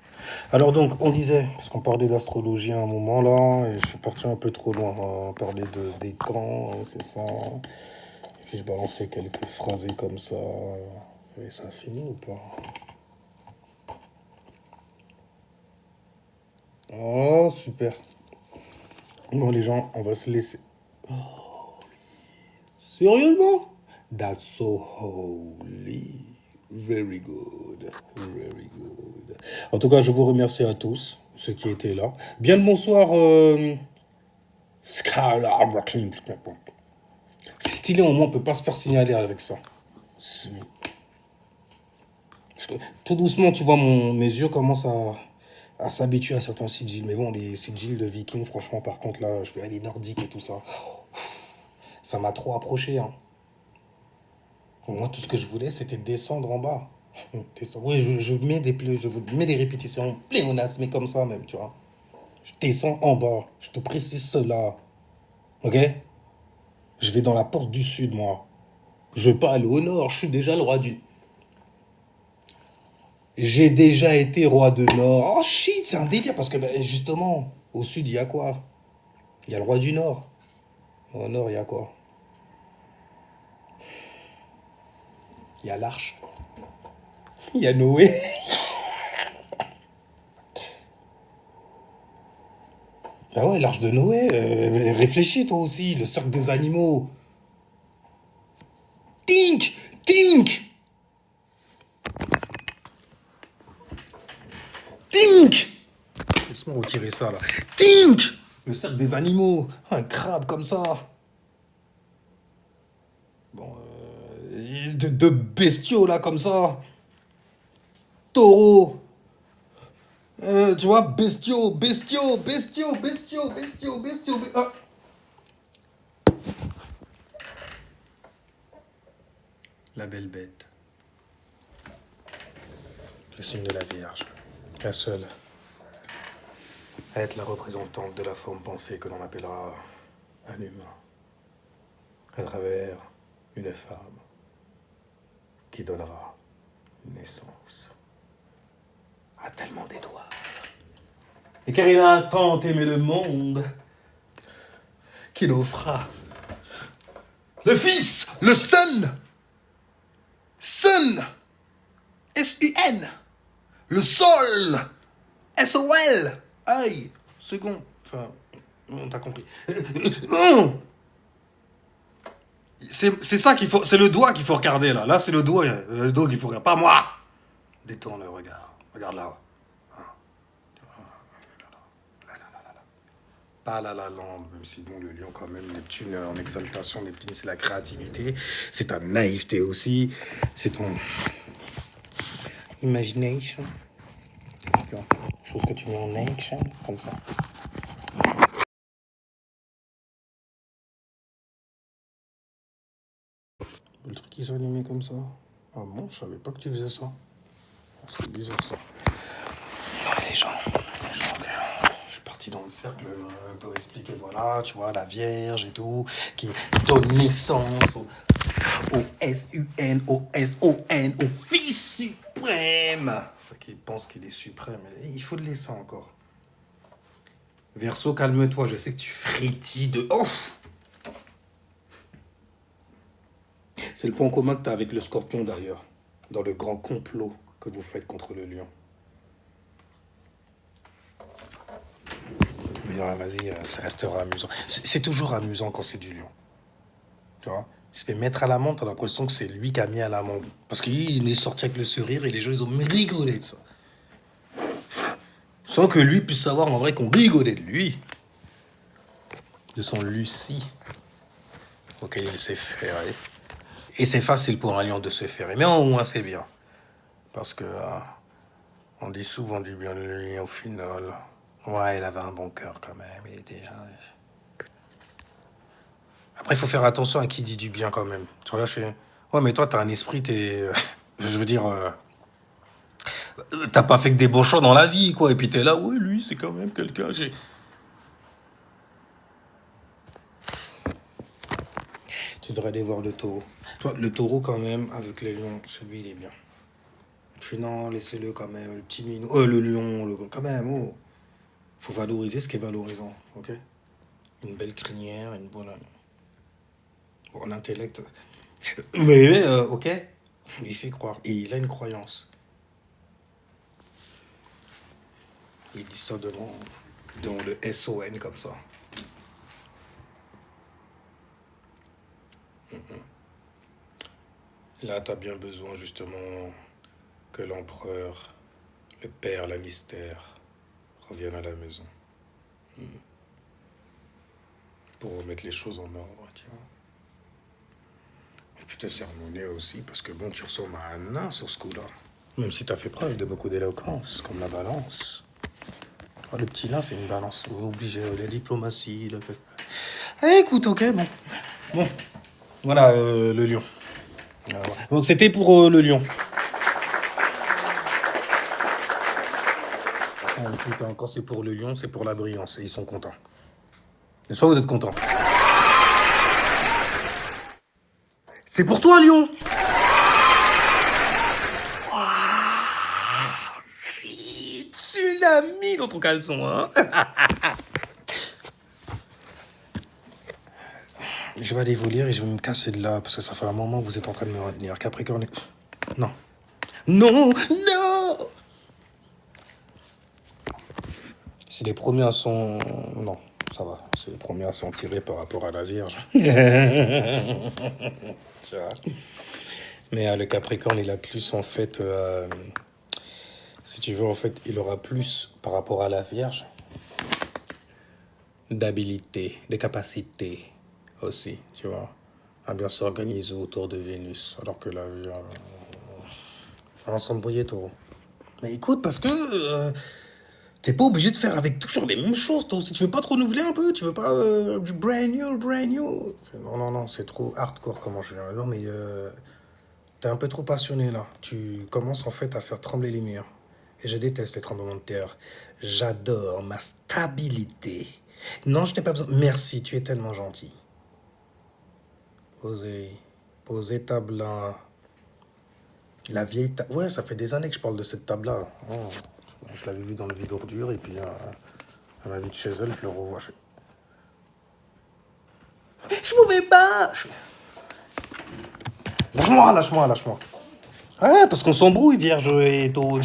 Alors donc, on disait, parce qu'on parlait d'astrologie à un moment là, et je suis parti un peu trop loin. On parlait des temps, c'est ça. Puis je balançais quelques phrases comme ça. Et ça finit ou pas? Oh, super. Bon, les gens, on va se laisser. Sérieusement? That's so holy. Very good. Very good. En tout cas, je vous remercie à tous, ceux qui étaient là. Bien le bonsoir, Skylar. C'est stylé, au moins, on peut pas se faire signaler avec ça. Tout doucement, tu vois, mes yeux commencent à s'habituer à certains sigils. Mais bon, les sigils de vikings, franchement, par contre, là, je vais aller nordique et tout ça. Ça m'a trop approché, hein. Moi, tout ce que je voulais, c'était descendre en bas. Oui, je mets je vous mets des répétitions pléonasmes, mais comme ça même, tu vois. Je descends en bas. Je te précise cela. Ok? Je vais dans la porte du sud, moi. Je veux pas aller au nord. Je suis déjà le roi du... J'ai déjà été roi de nord. Oh shit, c'est un délire parce que justement, au sud, il y a quoi? Il y a le roi du nord. Au nord, il y a quoi? Il y a l'arche. Il y a Noé. Ben ouais, l'arche de Noé. Réfléchis toi aussi, le cercle des animaux. Tink! Tink! Tink! Laisse-moi retirer ça là. Tink! Le cercle des animaux. Un crabe comme ça. Bon, de bestiaux là comme ça. Taureau. Tu vois, bestiaux, bestiaux, bestiaux, bestiaux, bestiaux, bestiaux. Ah. La belle bête. Le signe de la Vierge. La seule à être la représentante de la forme pensée que l'on appellera un humain. À travers une femme qui donnera naissance à tellement d'étoiles. Et car il a tant aimé le monde qu'il offra le Fils, le Sun, Sun, S-U-N, le Sol, S-O-L, aïe, second, enfin, on t'a compris. C'est ça qu'il faut, c'est le doigt qu'il faut regarder là. Là, c'est le doigt qu'il faut regarder, pas moi. Détourne le regard, regarde là. Pas la lambe, même si bon, le lion quand même, Neptune en exaltation, Neptune c'est la créativité, c'est ta naïveté aussi, c'est ton imagination, chose que tu mets en action, comme ça. Le truc qui s'animait comme ça. Ah bon, je savais pas que tu faisais ça. C'est bizarre ça. Les gens, je suis parti dans le cercle pour expliquer, voilà, tu vois, la Vierge et tout, qui donne naissance au S-U-N, au S-O-N, au Fils suprême. Enfin, qui pense qu'il est suprême, mais il faut de laisser encore. Verseau, calme-toi, je sais que tu frétilles de... Oh, c'est le point commun que tu as avec le Scorpion d'ailleurs, dans le grand complot que vous faites contre le lion. Vas-y, ça restera amusant. C'est toujours amusant quand c'est du lion. Tu vois, il se fait mettre à l'amende, t'as l'impression que c'est lui qui a mis à l'amende. Parce qu'il est sorti avec le sourire et les gens, ils ont rigolé de ça. Sans que lui puisse savoir en vrai qu'on rigolait de lui. De son Lucie auquel il s'est ferré. Et c'est facile pour un lion de se ferrer. Mais au moins, c'est bien. Parce que on dit souvent du bien de lui au final. Ouais, il avait un bon cœur quand même. Il était gentil. Après, il faut faire attention à qui dit du bien quand même. Tu vois, ouais, mais toi, t'as un esprit, je veux dire... T'as pas fait que des beaux choix dans la vie, quoi. Et puis t'es là, ouais, lui, c'est quand même quelqu'un... Tu devrais aller voir le taureau. Tu vois, le taureau, quand même, avec les lions, celui, il est bien. Puis non, laissez-le quand même, le petit minou. Le lion, quand même, oh. Faut valoriser ce qui est valorisant, ok? Une belle crinière, une bonne. Bon, intellect. Mais, ok, on lui fait croire. Et il a une croyance. Il dit ça dans le SON comme ça. Là, t'as bien besoin justement que l'empereur, le père, la mystère, revienne à la maison. Pour remettre les choses en ordre, tu vois. Et puis te sermonner aussi, parce que bon, tu ressembles à un nain sur ce coup-là. Même si t'as fait preuve de beaucoup d'éloquence, comme la balance. Oh, le petit nain, c'est une balance. Obligé, la diplomatie, le... écoute, ok, bon. Bon, voilà le lion. Voilà. Donc c'était pour le lion. Écoute, quand c'est pour le lion, c'est pour la brillance. Et ils sont contents. N'est-ce pas, vous êtes contents? C'est pour toi, lion! Tsunami dans ton caleçon, hein? Je vais aller vous lire et je vais me casser de là, parce que ça fait un moment que vous êtes en train de me retenir. Capricorne... Non. Non! Non! C'est les premiers à s'en... Non, ça va. C'est les premiers à s'en tirer par rapport à la Vierge. Tu vois. Mais le Capricorne, il a plus, en fait... si tu veux, en fait, il aura plus, par rapport à la Vierge, d'habilité, de capacité aussi, tu vois, à bien s'organiser autour de Vénus. Alors que la Vierge... On va s'embrouiller, taureau. Mais écoute, parce que... t'es pas obligé de faire avec toujours les mêmes choses, toi aussi. Tu veux pas te renouveler un peu? Tu veux pas du brand new, brand new? Non, non, non, c'est trop hardcore comment je viens. Non, mais t'es un peu trop passionné, là. Tu commences, en fait, à faire trembler les murs. Et je déteste les tremblements de terre. J'adore ma stabilité. Non, je n'ai pas besoin... Merci, tu es tellement gentil. Posez. Posez table là. La vieille table... Ouais, ça fait des années que je parle de cette table-là. Oh, je l'avais vue dans le vide ordure, et puis... à ma vie de chez elle, je le revois. Je pouvais pas. Lâche-moi, lâche-moi, lâche-moi. Ouais, parce qu'on s'embrouille, vierge et taureau.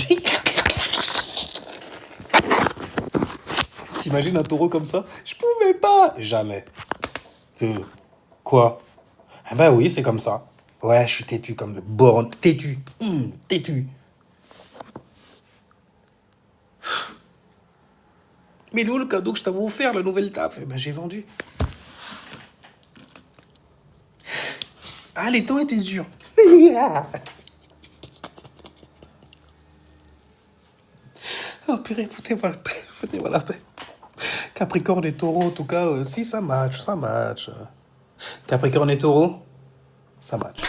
T'imagines un taureau comme ça? Je pouvais pas. Jamais. Quoi? Ah bah oui, c'est comme ça. Ouais, je suis têtu comme le borne. Têtu. Têtu. Mais là, le cadeau que je t'avais offert, la nouvelle taf, eh ben j'ai vendu. Ah, les temps étaient durs. Oh purée, foutez-moi la paix, foutez-moi la paix. Capricorne et taureau, en tout cas, si ça match, ça match. Capricorne et taureau, ça match.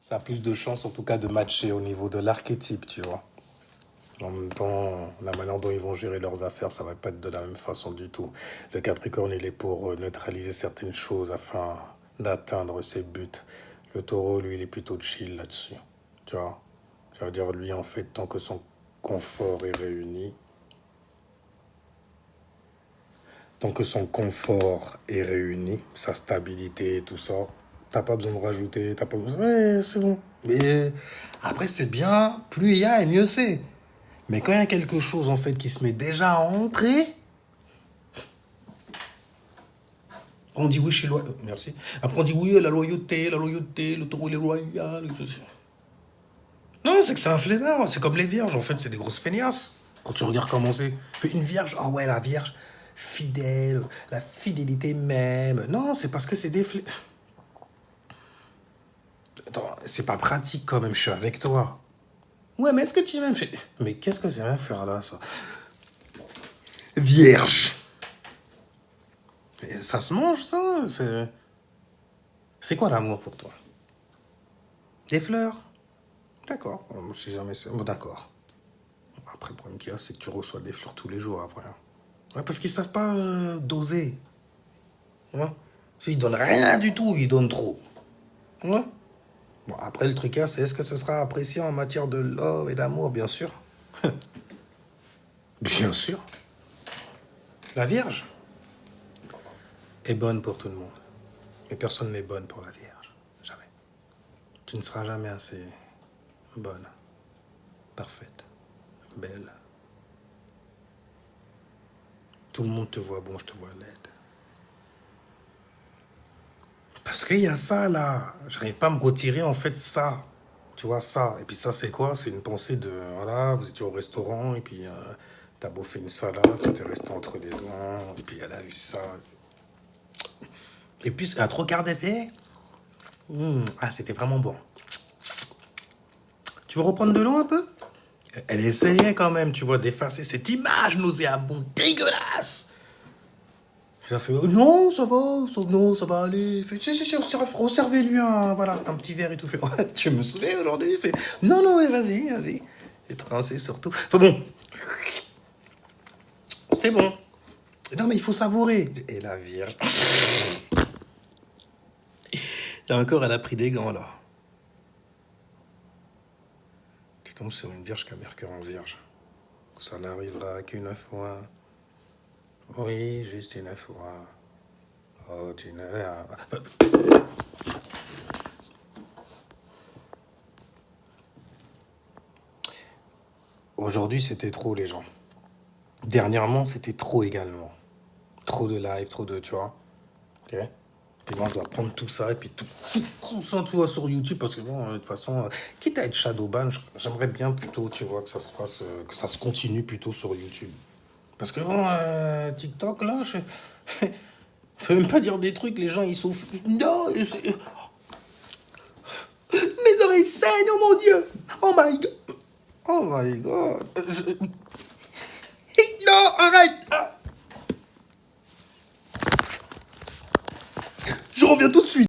Ça a plus de chances, en tout cas, de matcher au niveau de l'archétype, tu vois. En même temps, la manière dont ils vont gérer leurs affaires, ça va pas être de la même façon du tout. Le Capricorne, il est pour neutraliser certaines choses afin d'atteindre ses buts. Le taureau, lui, il est plutôt chill là-dessus. Tu vois? Ça veut dire, lui, en fait, tant que son confort est réuni, sa stabilité et tout ça, t'as pas besoin de rajouter, t'as pas besoin... Ouais, c'est bon. Mais après, c'est bien, plus il y a et mieux c'est. Mais quand il y a quelque chose, en fait, qui se met déjà à entrer, on dit oui, je suis loyal. Merci. Après, on dit oui, la loyauté, le taureau, il est loyal. Non, c'est que c'est un flemmard. C'est comme les vierges, en fait, c'est des grosses feignasses. Quand tu regardes comment c'est. Une vierge, ah ouais, la vierge, fidèle, la fidélité même. Non, c'est parce que c'est des Attends, c'est pas pratique quand même, je suis avec toi. Ouais, mais est-ce que tu m'aimes? Mais qu'est-ce que c'est rien à faire là, ça? Vierge. Et ça se mange, ça? C'est quoi l'amour pour toi? Les fleurs? D'accord. Moi, si jamais c'est... Bon, d'accord. Après, le problème qu'il y a, c'est que tu reçois des fleurs tous les jours après. Ouais, parce qu'ils savent pas doser. Hein. S'il donne rien du tout, il donne trop. Ouais. Bon, après, le truc, hein, c'est est-ce que ce sera apprécié en matière de love et d'amour, bien sûr. Bien sûr. La Vierge est bonne pour tout le monde. Mais personne n'est bonne pour la Vierge. Jamais. Tu ne seras jamais assez bonne, parfaite, belle. Tout le monde te voit bon, je te vois laide. Parce qu'il y a ça, là. J'arrive pas à me retirer, en fait, ça. Tu vois, ça. Et puis ça, c'est quoi? C'est une pensée de... Voilà, vous étiez au restaurant, et puis t'as bouffé une salade, ça t'est resté entre les doigts, et puis elle a vu ça. Et puis, elle a trop regardé, fait... Ah, c'était vraiment bon. Tu veux reprendre de l'eau un peu? Elle essayait quand même, tu vois, d'effacer cette image nauséabonde, dégueulasse. Il a fait non, ça va, non, ça va aller. Il fait si, resservez-lui voilà, un petit verre et tout. Il fait ouais, tu me souviens aujourd'hui? Il fait non, non, ouais, vas-y, vas-y. Et rincé surtout. Enfin bon, c'est bon. Non, mais il faut savourer. Et la vierge. Et encore, elle a pris des gants là. Tu tombes sur une vierge qui a Mercure en vierge. Ça n'arrivera qu'une fois. Oui, juste une fois. Oh, tu n'as... Aujourd'hui, c'était trop, les gens. Dernièrement, c'était trop également. Trop de live, trop de, tu vois. Ok. Puis moi, je dois prendre tout ça et puis tout ça, tu vois, sur YouTube. Parce que bon, de toute façon, quitte à être shadowban, j'aimerais bien plutôt, tu vois, que ça se fasse, que ça se continue plutôt sur YouTube. Parce que bon, TikTok, là, je peux même pas dire des trucs, les gens, ils sont... Non, mes oreilles saignent, oh mon Dieu. Oh my God. Oh my God. Non, arrête. Je reviens tout de suite.